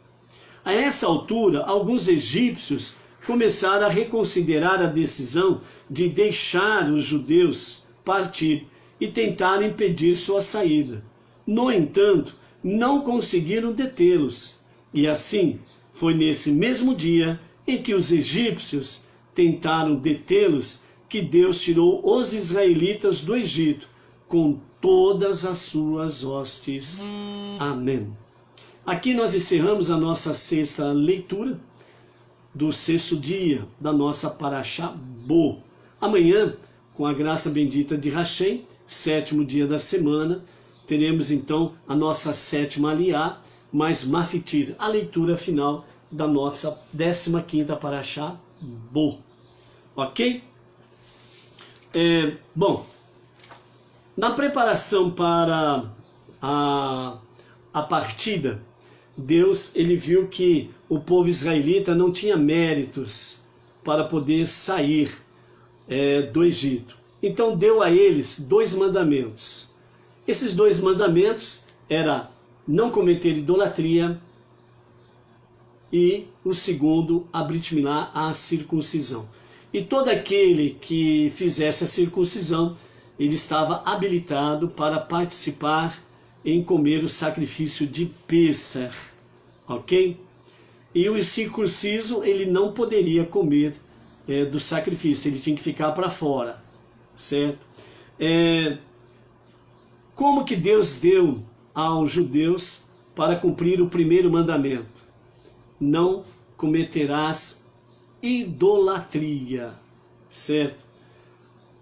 A essa altura, alguns egípcios começaram a reconsiderar a decisão de deixar os judeus partir e tentaram impedir sua saída. No entanto, não conseguiram detê-los. E assim, foi nesse mesmo dia em que os egípcios tentaram detê-los que Deus tirou os israelitas do Egito com todas as suas hostes. Amém. Aqui nós encerramos a nossa sexta leitura do sexto dia da nossa Parashá Bo. Amanhã, com a graça bendita de Hashem, sétimo dia da semana, teremos então a nossa sétima aliá, mais Mafitir, a leitura final da nossa 15ª Parashá Bo. Ok? Bom, na preparação para a partida, Deus ele viu que o povo israelita não tinha méritos para poder sair do Egito. Então deu a eles 2 mandamentos. Esses 2 mandamentos era não cometer idolatria e o segundo, a Brit Milá, a circuncisão. E todo aquele que fizesse a circuncisão, ele estava habilitado para participar em comer o sacrifício de Pêssar, ok? E o circunciso, ele não poderia comer do sacrifício, ele tinha que ficar para fora, certo? Como que Deus deu aos judeus para cumprir o primeiro mandamento? Não cometerás idolatria, certo?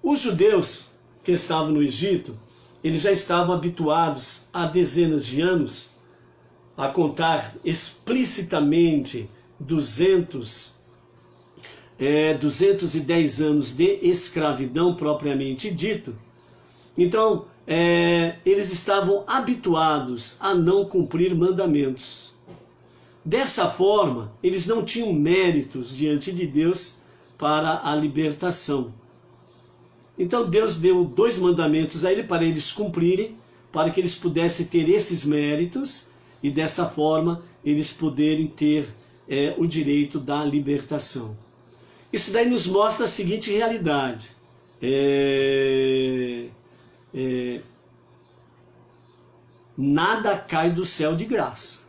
Os judeus que estavam no Egito, eles já estavam habituados há dezenas de anos a contar explicitamente 210 anos de escravidão propriamente dito. Então, eles estavam habituados a não cumprir mandamentos. Dessa forma, eles não tinham méritos diante de Deus para a libertação. Então Deus deu 2 mandamentos a ele para eles cumprirem, para que eles pudessem ter esses méritos e dessa forma eles poderem ter o direito da libertação. Isso daí nos mostra a seguinte realidade. Nada cai do céu de graça.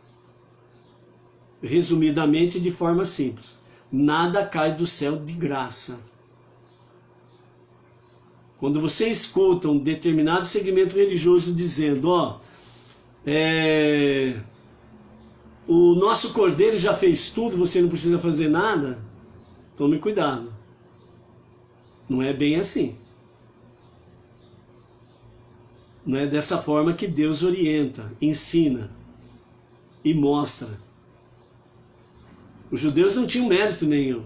Resumidamente, de forma simples. Nada cai do céu de graça. Quando você escuta um determinado segmento religioso dizendo, o nosso cordeiro já fez tudo, você não precisa fazer nada, tome cuidado. Não é bem assim. Não é dessa forma que Deus orienta, ensina e mostra. Os judeus não tinham mérito nenhum.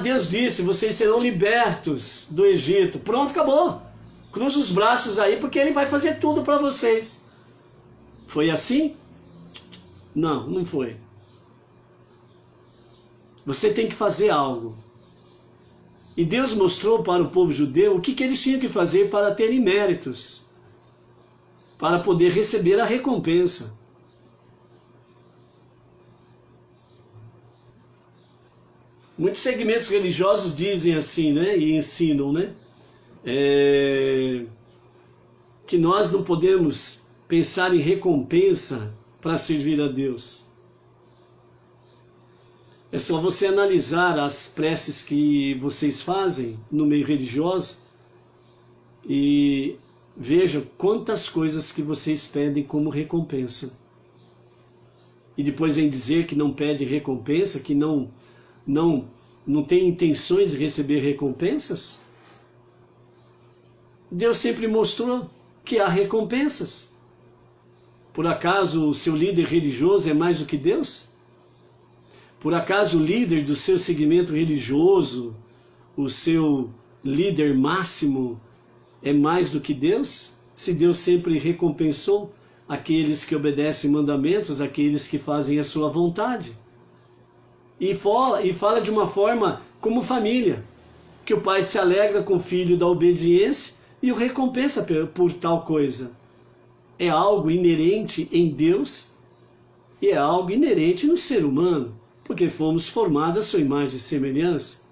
Deus disse, vocês serão libertos do Egito. Pronto, acabou. Cruza os braços aí, porque Ele vai fazer tudo para vocês. Foi assim? Não, não foi. Você tem que fazer algo. E Deus mostrou para o povo judeu o que eles tinham que fazer para terem méritos, para poder receber a recompensa. Muitos segmentos religiosos dizem assim, né, e ensinam, né, que nós não podemos pensar em recompensa para servir a Deus. É só você analisar as preces que vocês fazem no meio religioso e veja quantas coisas que vocês pedem como recompensa. E depois vem dizer que não pede recompensa, que não tem intenções de receber recompensas. Deus sempre mostrou que há recompensas. Por acaso o seu líder religioso é mais do que Deus? Por acaso o líder do seu segmento religioso, o seu líder máximo, é mais do que Deus? Se Deus sempre recompensou aqueles que obedecem mandamentos, aqueles que fazem a sua vontade. E fala de uma forma como família, que o pai se alegra com o filho da obediência e o recompensa por tal coisa. É algo inerente em Deus E é algo inerente no ser humano, porque fomos formados à sua imagem e semelhança.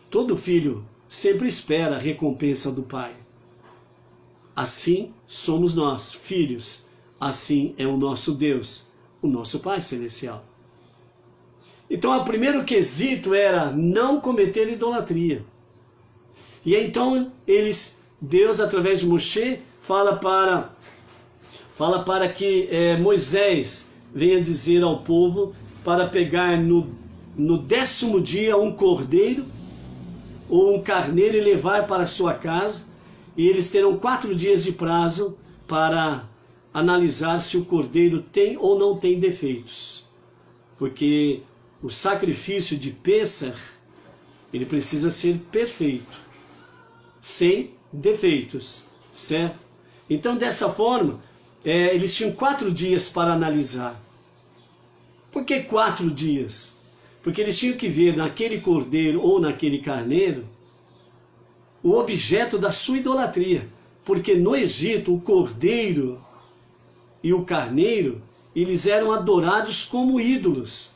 Todo filho sempre espera a recompensa do pai. Assim somos nós, filhos. Assim é o nosso Deus, o nosso Pai Celestial. Então, o primeiro quesito era não cometer idolatria. E então, Deus, através de Moshe, fala para que Moisés venha dizer ao povo para pegar no 10º dia um cordeiro ou um carneiro e levar para a sua casa, e eles terão 4 dias de prazo para analisar se o cordeiro tem ou não tem defeitos. Porque o sacrifício de Pêssar, ele precisa ser perfeito, sem defeitos, certo? Então, dessa forma, eles tinham 4 dias para analisar. Por que 4 dias? Porque eles tinham que ver naquele cordeiro ou naquele carneiro o objeto da sua idolatria. Porque no Egito, o cordeiro e o carneiro, eles eram adorados como ídolos.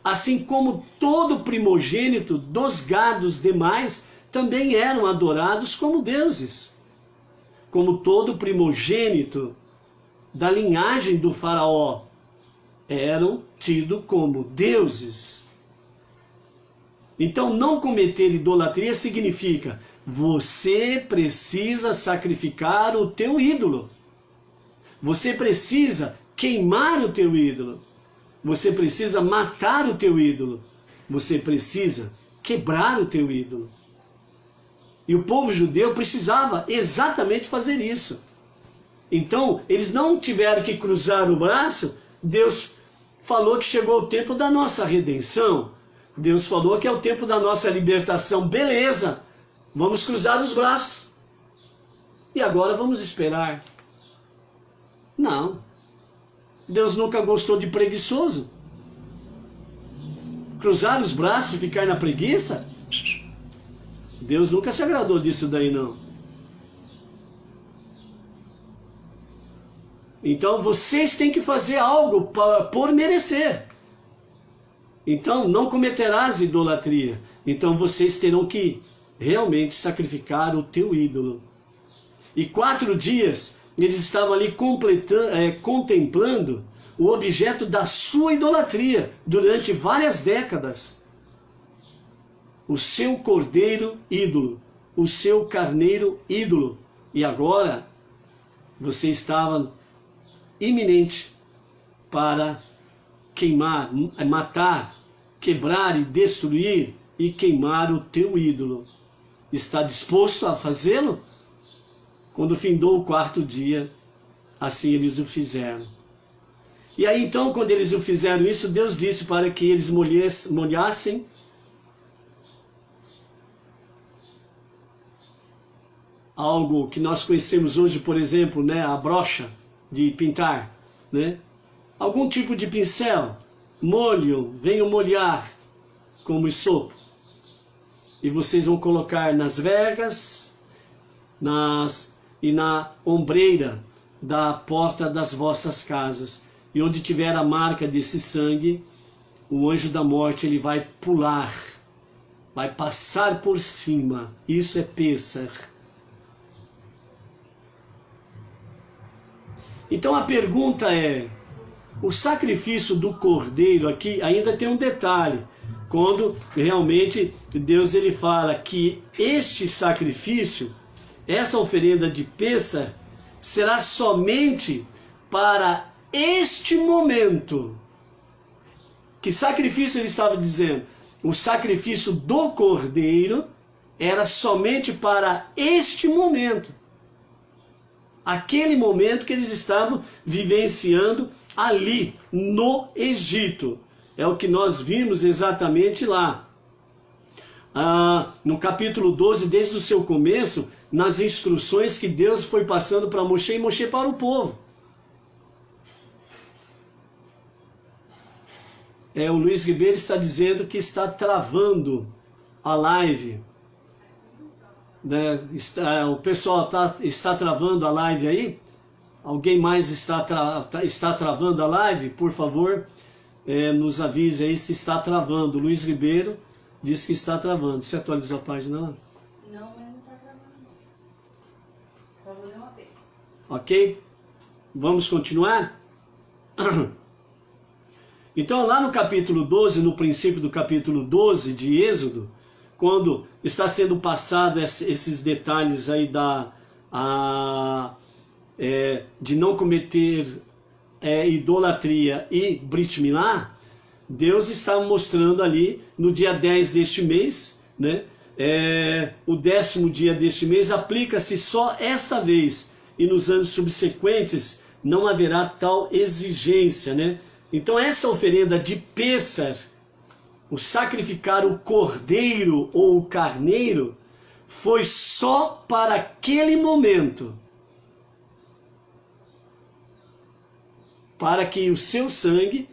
Assim como todo primogênito dos gados demais também eram adorados como deuses. Como todo primogênito da linhagem do faraó eram tidos como deuses. Então, não cometer idolatria significa você precisa sacrificar o teu ídolo. Você precisa queimar o teu ídolo. Você precisa matar o teu ídolo. Você precisa quebrar o teu ídolo. E o povo judeu precisava exatamente fazer isso. Então, eles não tiveram que cruzar o braço. Deus falou que chegou o tempo da nossa redenção. Deus falou que é o tempo da nossa libertação. Beleza, vamos cruzar os braços. E agora vamos esperar. Não. Deus nunca gostou de preguiçoso. Cruzar os braços e ficar na preguiça? Deus nunca se agradou disso daí, não. Então vocês têm que fazer algo por merecer. Então não cometerás idolatria. Então vocês terão que realmente sacrificar o teu ídolo. E 4 dias eles estavam ali contemplando o objeto da sua idolatria durante várias décadas. O seu cordeiro ídolo, o seu carneiro ídolo. E agora você estava iminente para queimar, matar, quebrar e destruir e queimar o teu ídolo. Está disposto a fazê-lo? Quando findou o 4º dia, assim eles o fizeram. E aí então, quando eles o fizeram isso, Deus disse para que eles molhassem algo que nós conhecemos hoje, por exemplo, né, a brocha de pintar, né? Algum tipo de pincel, venham molhar como sopo. E vocês vão colocar nas vergas e na ombreira da porta das vossas casas. E onde tiver a marca desse sangue, o anjo da morte ele vai pular, vai passar por cima. Isso é Pêssar. Então a pergunta é, o sacrifício do cordeiro aqui ainda tem um detalhe. Quando realmente Deus ele fala que este sacrifício, essa oferenda de Pêssar, será somente para este momento. Que sacrifício ele estava dizendo? O sacrifício do cordeiro era somente para este momento. Aquele momento que eles estavam vivenciando ali no Egito. É o que nós vimos exatamente lá. No capítulo 12, desde o seu começo, nas instruções que Deus foi passando para Moshe e Moshe para o povo. O Luiz Ribeiro está dizendo que está travando a live. Né? O pessoal está travando a live aí. Alguém mais está travando a live? Por favor, nos avise aí se está travando. Luiz Ribeiro disse que está travando. Você atualizou a página lá? Não, mas não está travando não. Travou de uma vez. Ok? Vamos continuar? Então lá no capítulo 12, no princípio do capítulo 12 de Êxodo, quando está sendo passado esses detalhes aí de não cometer idolatria e Brit Milá, Deus está mostrando ali no dia 10 deste mês, né? O 10º dia deste mês aplica-se só esta vez, e nos anos subsequentes não haverá tal exigência, né? Então essa oferenda de Pêssar, o sacrificar o cordeiro ou o carneiro, foi só para aquele momento, para que o seu sangue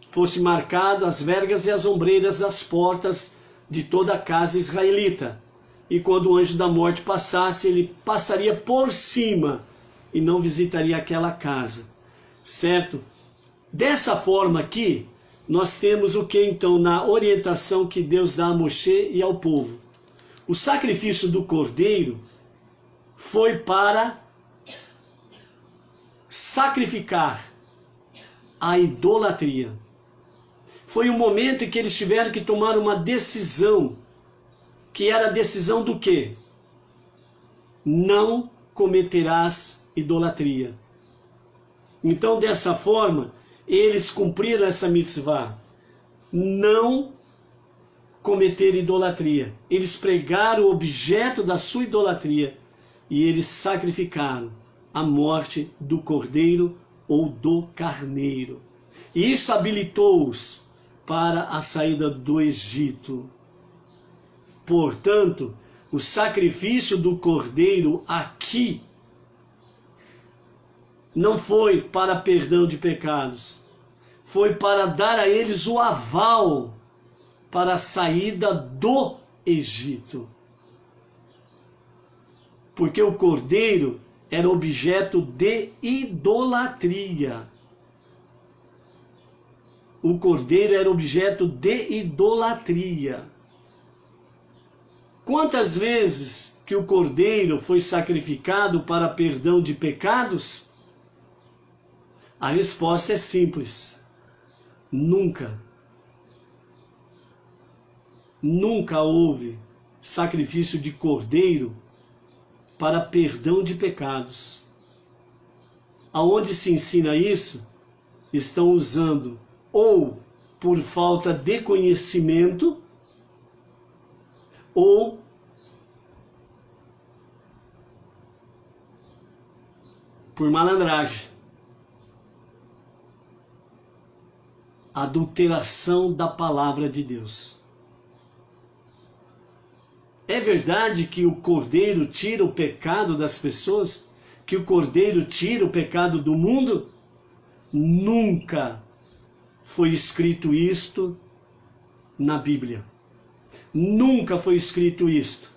fosse marcado as vergas e as ombreiras das portas de toda a casa israelita. E quando o anjo da morte passasse, ele passaria por cima e não visitaria aquela casa, certo? Dessa forma aqui, nós temos o que então na orientação que Deus dá a Moshe e ao povo? O sacrifício do cordeiro foi para sacrificar a idolatria. Foi o momento em que eles tiveram que tomar uma decisão, que era a decisão do quê? Não cometerás idolatria. Então, dessa forma, eles cumpriram essa mitzvah, não cometer idolatria. Eles pregaram o objeto da sua idolatria e eles sacrificaram a morte do cordeiro ou do carneiro. E isso habilitou-os para a saída do Egito. Portanto, o sacrifício do cordeiro aqui não foi para perdão de pecados, foi para dar a eles o aval para a saída do Egito. Porque o cordeiro era objeto de idolatria. O cordeiro era objeto de idolatria. Quantas vezes que o cordeiro foi sacrificado para perdão de pecados? A resposta é simples. Nunca. Nunca houve sacrifício de cordeiro para perdão de pecados. Aonde se ensina isso, estão usando ou por falta de conhecimento ou por malandragem. Adulteração da palavra de Deus. É verdade que o cordeiro tira o pecado das pessoas? Que o cordeiro tira o pecado do mundo? Nunca foi escrito isto na Bíblia. Nunca foi escrito isto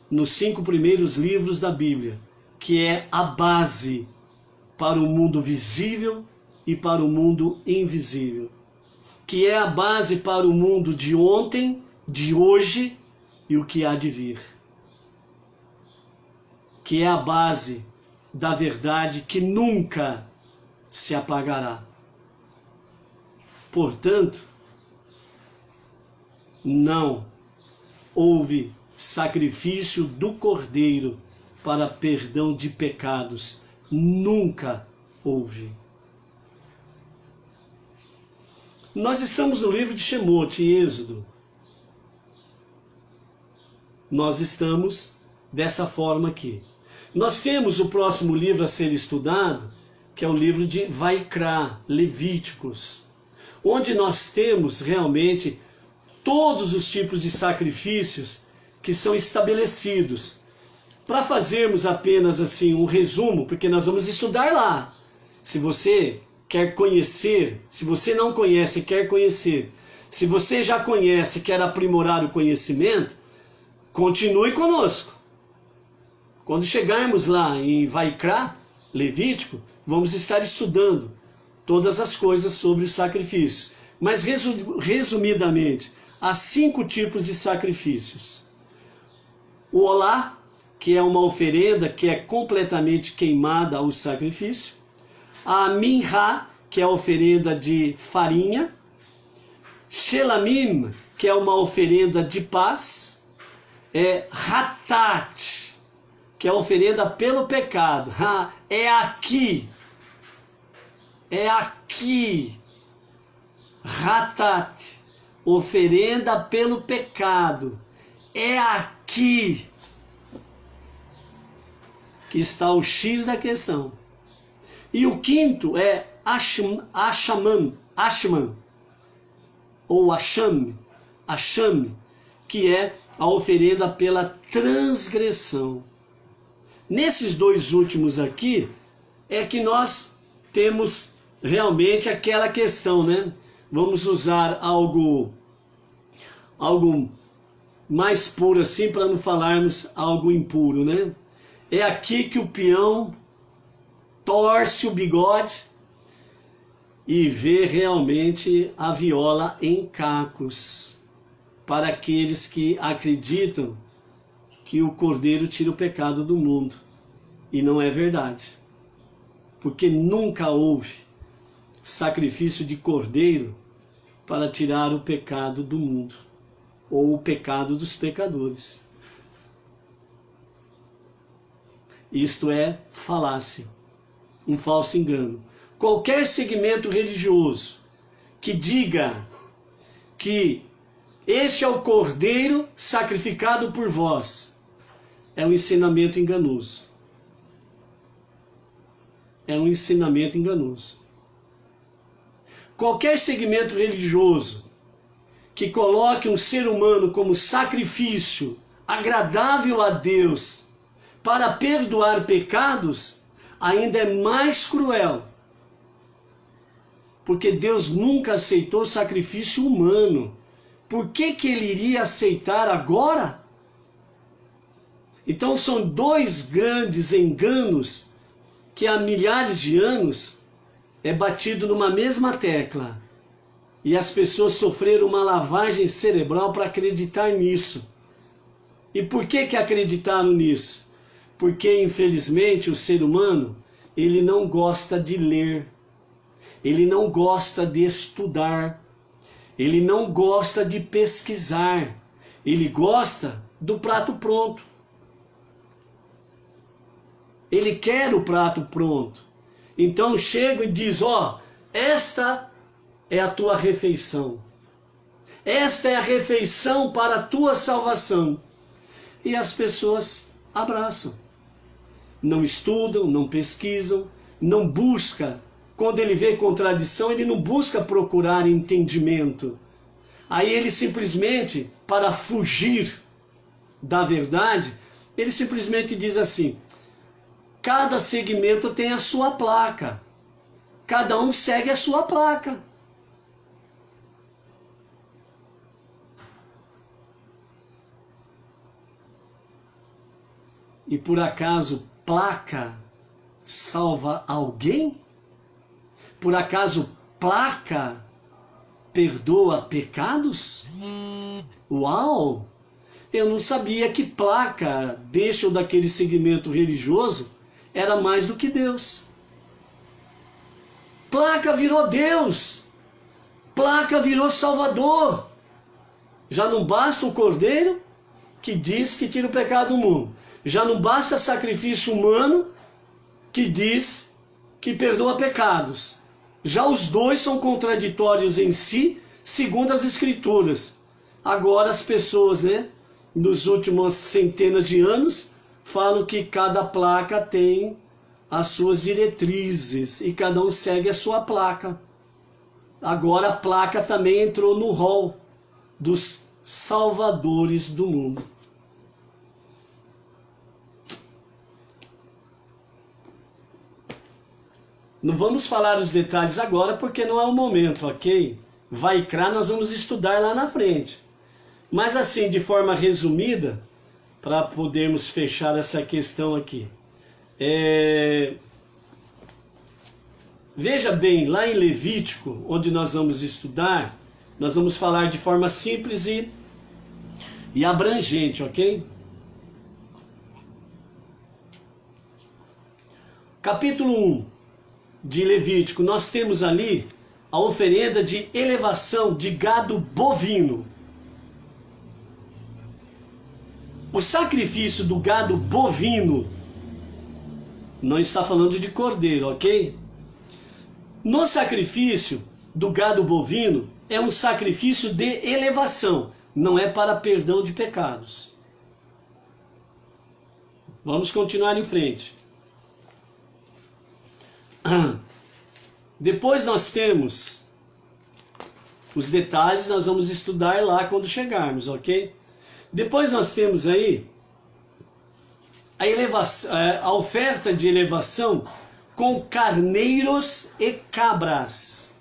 nos 5 primeiros livros da Bíblia, que é a base para o mundo visível e para o mundo invisível, que é a base para o mundo de ontem, de hoje e o que há de vir, que é a base da verdade que nunca se apagará. Portanto, não houve sacrifício do cordeiro para perdão de pecados. Nunca houve. Nós estamos no livro de Shemot, em Êxodo. Nós estamos dessa forma aqui. Nós temos o próximo livro a ser estudado, que é o livro de Vaikra, Levíticos, onde nós temos realmente todos os tipos de sacrifícios que são estabelecidos. Para fazermos apenas assim um resumo, porque nós vamos estudar lá. Se você quer conhecer, se você não conhece e quer conhecer, se você já conhece e quer aprimorar o conhecimento, continue conosco. Quando chegarmos lá em Vaikra, Levítico, vamos estar estudando todas as coisas sobre o sacrifício. Mas resumidamente, há 5 tipos de sacrifícios. O olá, que é uma oferenda que é completamente queimada ao sacrifício. A minhá, que é a oferenda de farinha. Shelamim, que é uma oferenda de paz. Hatat, que é a oferenda pelo pecado. É aqui. Hatat, oferenda pelo pecado. É aqui que está o X da questão. E o quinto é Ashman, ou Asham, que é a oferenda pela transgressão. Nesses 2 últimos aqui, é que nós temos realmente aquela questão, né? Vamos usar algo mais puro assim, para não falarmos algo impuro, né? É aqui que o peão torce o bigode e vê realmente a viola em cacos, para aqueles que acreditam que o cordeiro tira o pecado do mundo. E não é verdade. Porque nunca houve sacrifício de cordeiro para tirar o pecado do mundo, ou o pecado dos pecadores. Isto é falácia, um falso engano. Qualquer segmento religioso que diga que este é o cordeiro sacrificado por vós, é um ensinamento enganoso. É um ensinamento enganoso. Qualquer segmento religioso que coloque um ser humano como sacrifício agradável a Deus para perdoar pecados, ainda é mais cruel. Porque Deus nunca aceitou sacrifício humano. Por que Ele iria aceitar agora? Então são 2 grandes enganos que há milhares de anos é batido numa mesma tecla. E as pessoas sofreram uma lavagem cerebral para acreditar nisso. E por que acreditaram nisso? Porque, infelizmente, o ser humano, ele não gosta de ler. Ele não gosta de estudar. Ele não gosta de pesquisar. Ele gosta do prato pronto. Ele quer o prato pronto. Então chega e diz, esta é a tua refeição. Esta é a refeição para a tua salvação. E as pessoas abraçam. Não estudam, não pesquisam, não busca. Quando ele vê contradição, ele não busca procurar entendimento. Aí ele simplesmente, para fugir da verdade, ele simplesmente diz assim, cada segmento tem a sua placa. Cada um segue a sua placa. E por acaso placa salva alguém? Por acaso placa perdoa pecados? Uau! Eu não sabia que placa deste ou daquele segmento religioso era mais do que Deus. Placa virou Deus. Placa virou Salvador. Já não basta o cordeiro que diz que tira o pecado do mundo. Já não basta sacrifício humano que diz que perdoa pecados. Já os 2 são contraditórios em si, segundo as Escrituras. Agora as pessoas, nos últimos centenas de anos, falam que cada placa tem as suas diretrizes e cada um segue a sua placa. Agora a placa também entrou no rol dos salvadores do mundo. Não vamos falar os detalhes agora porque não é o momento, ok? Vaikra nós vamos estudar lá na frente. Mas assim, de forma resumida, para podermos fechar essa questão aqui. Veja bem, lá em Levítico, onde nós vamos estudar, nós vamos falar de forma simples e abrangente, ok? Capítulo 1 de Levítico, nós temos ali a oferenda de elevação de gado bovino. O sacrifício do gado bovino não está falando de cordeiro, ok? No sacrifício do gado bovino é um sacrifício de elevação, não é para perdão de pecados. Vamos continuar em frente. Depois nós temos os detalhes, nós vamos estudar lá quando chegarmos, ok? Depois nós temos aí a oferta de elevação com carneiros e cabras.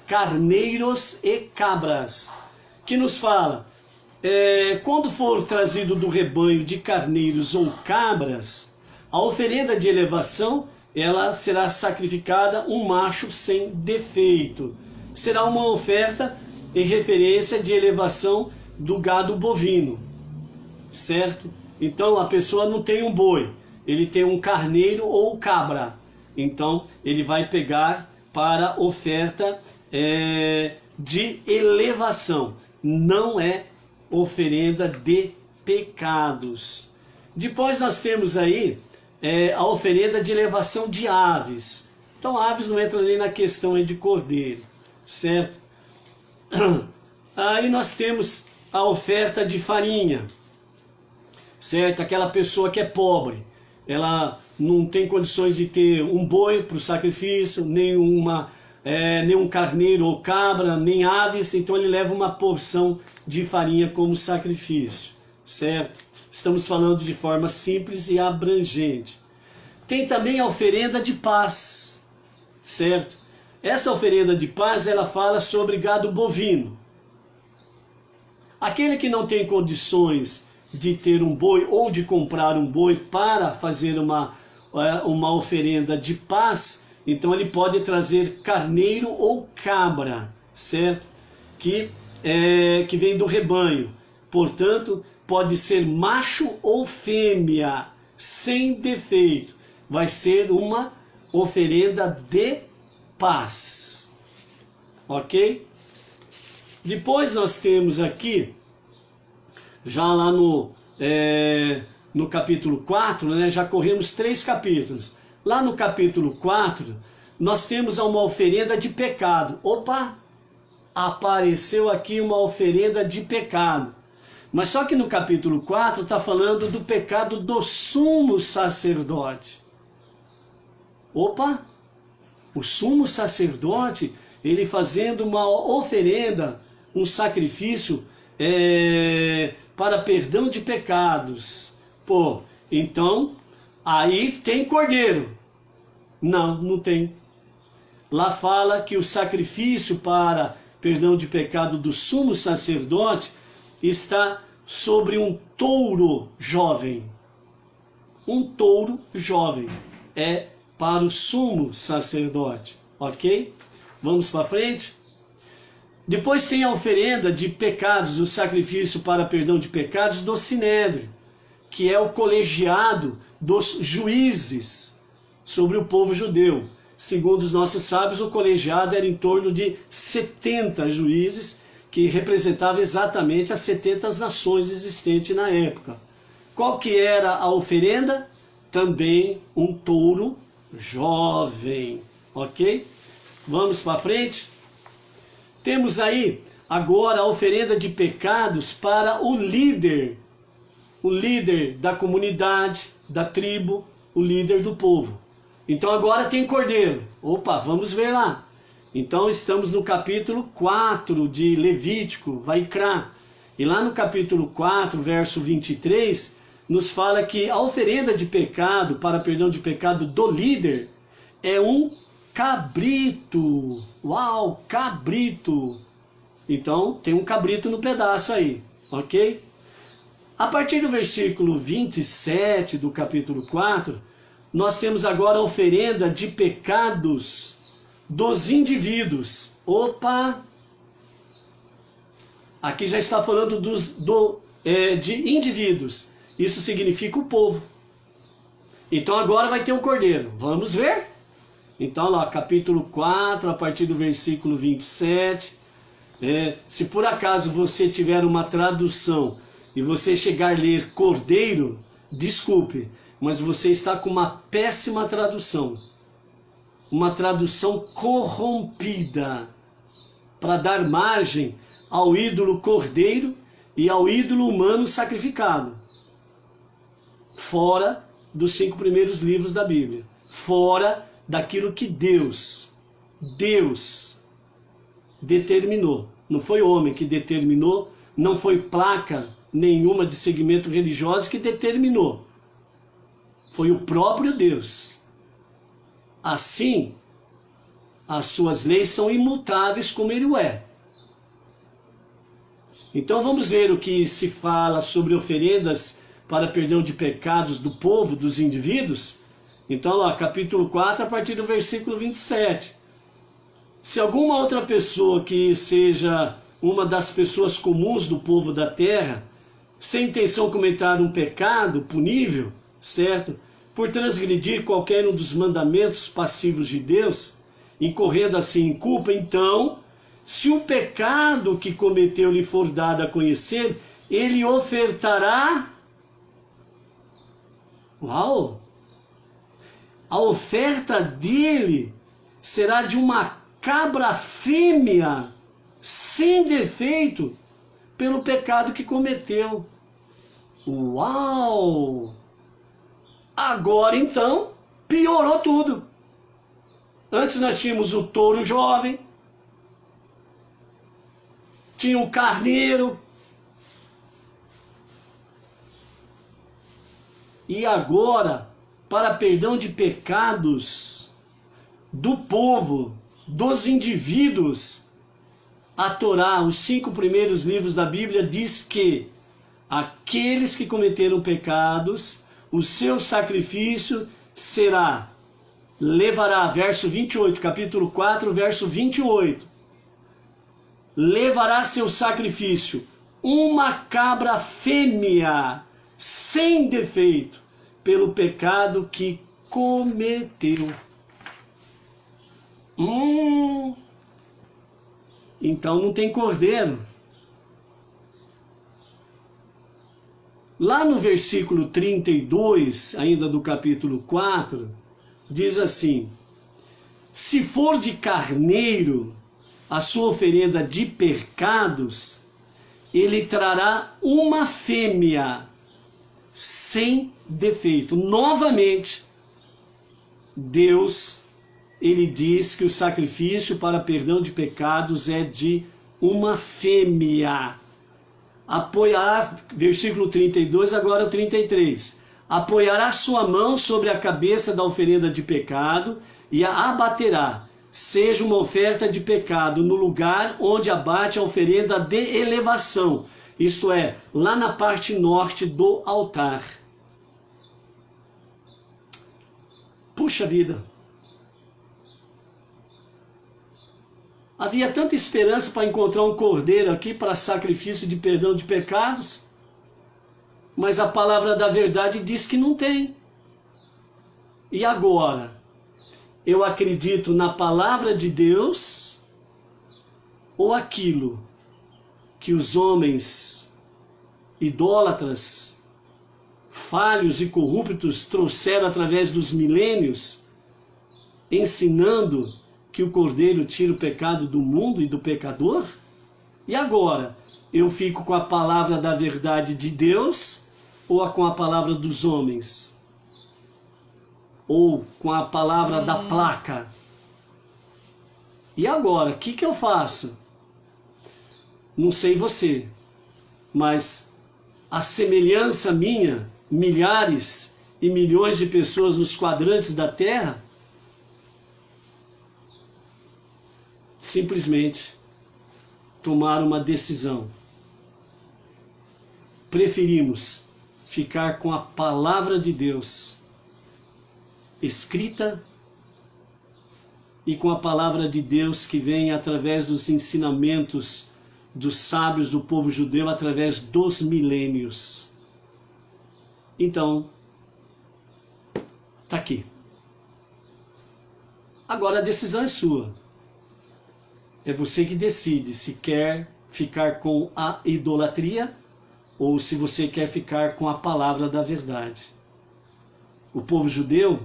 Carneiros e cabras. Que nos fala, quando for trazido do rebanho de carneiros ou cabras, a oferenda de elevação, ela será sacrificada um macho sem defeito. Será uma oferta em referência de elevação do gado bovino, certo? Então a pessoa não tem um boi, ele tem um carneiro ou cabra. Então ele vai pegar para oferta de elevação. Não é oferenda de pecados. Depois nós temos aí a oferenda de elevação de aves. Então aves não entra nem na questão aí de cordeiro, certo? Aí nós temos a oferta de farinha, certo? Aquela pessoa que é pobre, ela não tem condições de ter um boi para o sacrifício, nenhum carneiro ou cabra, nem aves, então ele leva uma porção de farinha como sacrifício, certo? Estamos falando de forma simples e abrangente. Tem também a oferenda de paz, certo? Essa oferenda de paz, ela fala sobre gado bovino. Aquele que não tem condições de ter um boi ou de comprar um boi para fazer uma oferenda de paz, então ele pode trazer carneiro ou cabra, certo? Que vem do rebanho. Portanto, pode ser macho ou fêmea, sem defeito. Vai ser uma oferenda de paz. Ok? Depois nós temos aqui, já lá no capítulo 4, né, já corremos 3 capítulos. Lá no capítulo 4, nós temos uma oferenda de pecado. Opa! Apareceu aqui uma oferenda de pecado. Mas só que no capítulo 4 está falando do pecado do sumo sacerdote. Opa! O sumo sacerdote, ele fazendo uma oferenda, um sacrifício para perdão de pecados. Pô, então, aí tem cordeiro. Não, não tem. Lá fala que o sacrifício para perdão de pecado do sumo sacerdote está sobre um touro jovem. Um touro jovem é para o sumo sacerdote, ok? Vamos para frente? Depois tem a oferenda de pecados, o sacrifício para perdão de pecados do Sinédrio, que é o colegiado dos juízes sobre o povo judeu. Segundo os nossos sábios, o colegiado era em torno de 70 juízes, que representava exatamente as 70 nações existentes na época. Qual que era a oferenda? Também um touro jovem, ok? Vamos para frente? Temos aí agora a oferenda de pecados para o líder da comunidade, da tribo, o líder do povo. Então agora tem cordeiro. Opa, vamos ver lá. Então estamos no capítulo 4 de Levítico, Vaikra. E lá no capítulo 4, verso 23, nos fala que a oferenda de pecado, para perdão de pecado do líder, é um cabrito. Uau, cabrito. Então tem um cabrito no pedaço aí, ok? A partir do versículo 27 do capítulo 4, nós temos agora a oferenda de pecados dos indivíduos. Opa! Aqui já está falando de indivíduos. Isso significa o povo. Então agora vai ter o cordeiro. Vamos ver? Então lá, capítulo 4, a partir do versículo 27. Se por acaso você tiver uma tradução e você chegar a ler cordeiro, desculpe, mas você está com uma péssima tradução. Uma tradução corrompida para dar margem ao ídolo cordeiro e ao ídolo humano sacrificado. Fora dos 5 primeiros livros da Bíblia. Fora daquilo que Deus determinou. Não foi homem que determinou, não foi placa nenhuma de segmento religioso que determinou. Foi o próprio Deus. Assim, as suas leis são imutáveis como ele o é. Então vamos ver o que se fala sobre oferendas para perdão de pecados do povo, dos indivíduos. Então lá, capítulo 4, a partir do versículo 27. Se alguma outra pessoa que seja uma das pessoas comuns do povo da terra, sem intenção cometer um pecado punível, certo? Por transgredir qualquer um dos mandamentos passivos de Deus, incorrendo assim em culpa, então, se o pecado que cometeu lhe for dado a conhecer, ele ofertará... Uau! A oferta dele será de uma cabra fêmea, sem defeito, pelo pecado que cometeu. Uau! Agora então, piorou tudo. Antes nós tínhamos o touro jovem, tinha o carneiro, e agora, para perdão de pecados do povo, dos indivíduos, a Torá, os 5 primeiros livros da Bíblia, diz que aqueles que cometeram pecados, o seu sacrifício levará, verso 28, capítulo 4, verso 28, levará seu sacrifício uma cabra fêmea, sem defeito, pelo pecado que cometeu. Então não tem cordeiro. Lá no versículo 32, ainda do capítulo 4, diz assim: se for de carneiro a sua oferenda de pecados, ele trará uma fêmea sem defeito. Novamente, Deus, ele diz que o sacrifício para perdão de pecados é de uma fêmea. Apoiará, versículo 32, agora o 33. Apoiará sua mão sobre a cabeça da oferenda de pecado e a abaterá, seja uma oferta de pecado, no lugar onde abate a oferenda de elevação, isto é, lá na parte norte do altar. Puxa vida! Havia tanta esperança para encontrar um cordeiro aqui para sacrifício de perdão de pecados, mas a palavra da verdade diz que não tem. E agora? Eu acredito na palavra de Deus ou aquilo que os homens idólatras, falhos e corruptos trouxeram através dos milênios, ensinando que o cordeiro tira o pecado do mundo e do pecador? E agora? Eu fico com a palavra da verdade de Deus ou com a palavra dos homens? Ou com a palavra da placa? E agora? O que eu faço? Não sei você, mas a semelhança minha, milhares e milhões de pessoas nos quadrantes da Terra, simplesmente tomar uma decisão. Preferimos ficar com a palavra de Deus escrita e com a palavra de Deus que vem através dos ensinamentos dos sábios do povo judeu através dos milênios. Então, está aqui. Agora a decisão é sua. É você que decide se quer ficar com a idolatria ou se você quer ficar com a palavra da verdade. O povo judeu,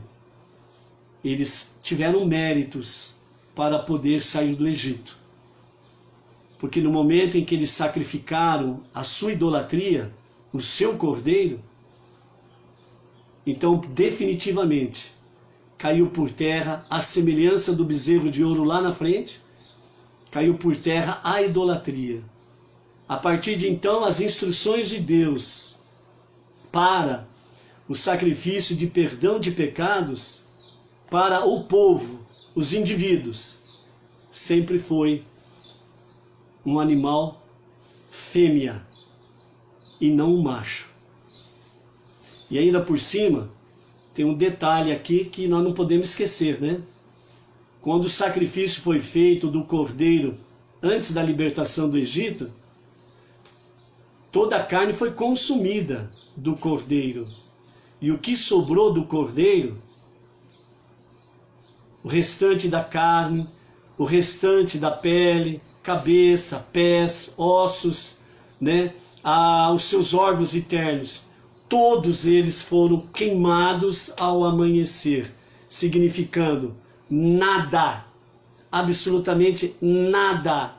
eles tiveram méritos para poder sair do Egito. Porque no momento em que eles sacrificaram a sua idolatria, o seu cordeiro, então definitivamente caiu por terra a semelhança do bezerro de ouro lá na frente, caiu por terra a idolatria. A partir de então, as instruções de Deus para o sacrifício de perdão de pecados para o povo, os indivíduos, sempre foi um animal fêmea e não um macho. E ainda por cima, tem um detalhe aqui que nós não podemos esquecer, né? Quando o sacrifício foi feito do cordeiro antes da libertação do Egito, toda a carne foi consumida do cordeiro. E o que sobrou do cordeiro, o restante da carne, o restante da pele, cabeça, pés, ossos, né? Os seus órgãos internos, todos eles foram queimados ao amanhecer, significando nada, absolutamente nada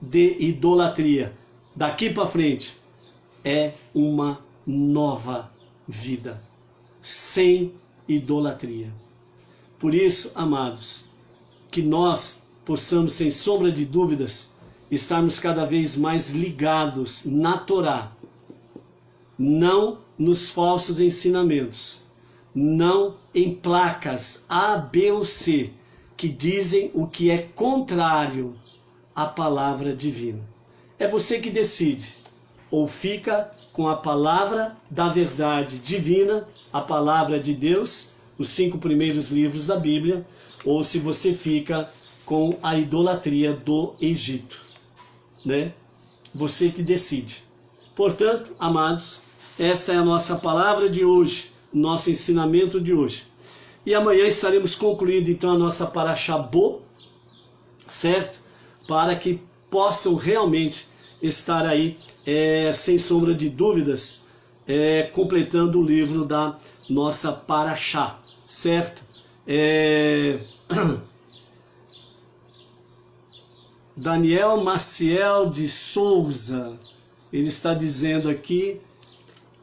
de idolatria. Daqui para frente é uma nova vida, sem idolatria. Por isso, amados, que nós possamos, sem sombra de dúvidas, estarmos cada vez mais ligados na Torá, não nos falsos ensinamentos, não em placas A, B ou C, que dizem o que é contrário à palavra divina. É você que decide, ou fica com a palavra da verdade divina, a palavra de Deus, os 5 primeiros livros da Bíblia, ou se você fica com a idolatria do Egito, né? Você que decide. Portanto, amados, esta é a nossa palavra de hoje, nosso ensinamento de hoje. E amanhã estaremos concluindo então a nossa Parashá Bo, certo? Para que possam realmente estar aí, sem sombra de dúvidas, completando o livro da nossa Parashá, certo? Daniel Maciel de Souza, ele está dizendo aqui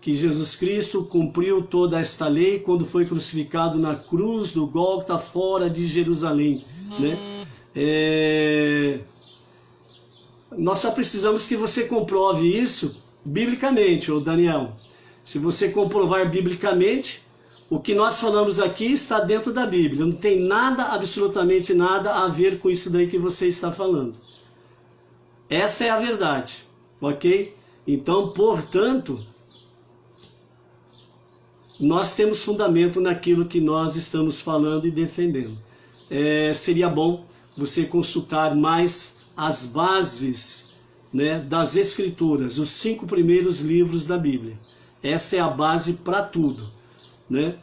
que Jesus Cristo cumpriu toda esta lei quando foi crucificado na cruz do Gólgota fora de Jerusalém, né? Nós só precisamos que você comprove isso biblicamente, ô Daniel. Se você comprovar biblicamente, o que nós falamos aqui está dentro da Bíblia. Não tem nada, absolutamente nada a ver com isso daí que você está falando. Esta é a verdade, ok? Então, portanto, nós temos fundamento naquilo que nós estamos falando e defendendo. Seria bom você consultar mais as bases, né, das Escrituras, os 5 primeiros livros da Bíblia. Esta é a base para tudo, né?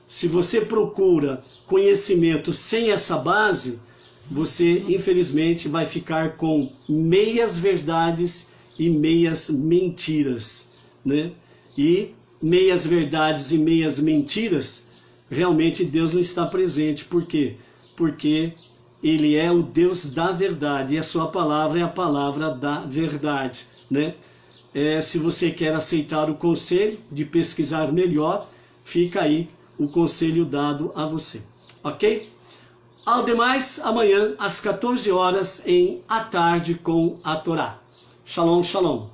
Se você procura conhecimento sem essa base, você infelizmente vai ficar com meias verdades e meias mentiras, né? E meias verdades e meias mentiras, realmente Deus não está presente. Por quê? Porque Ele é o Deus da verdade e a sua palavra é a palavra da verdade, né? Se você quer aceitar o conselho de pesquisar melhor, fica aí o conselho dado a você, ok? Ao demais, amanhã às 14 horas em A Tarde com a Torá. Shalom, shalom.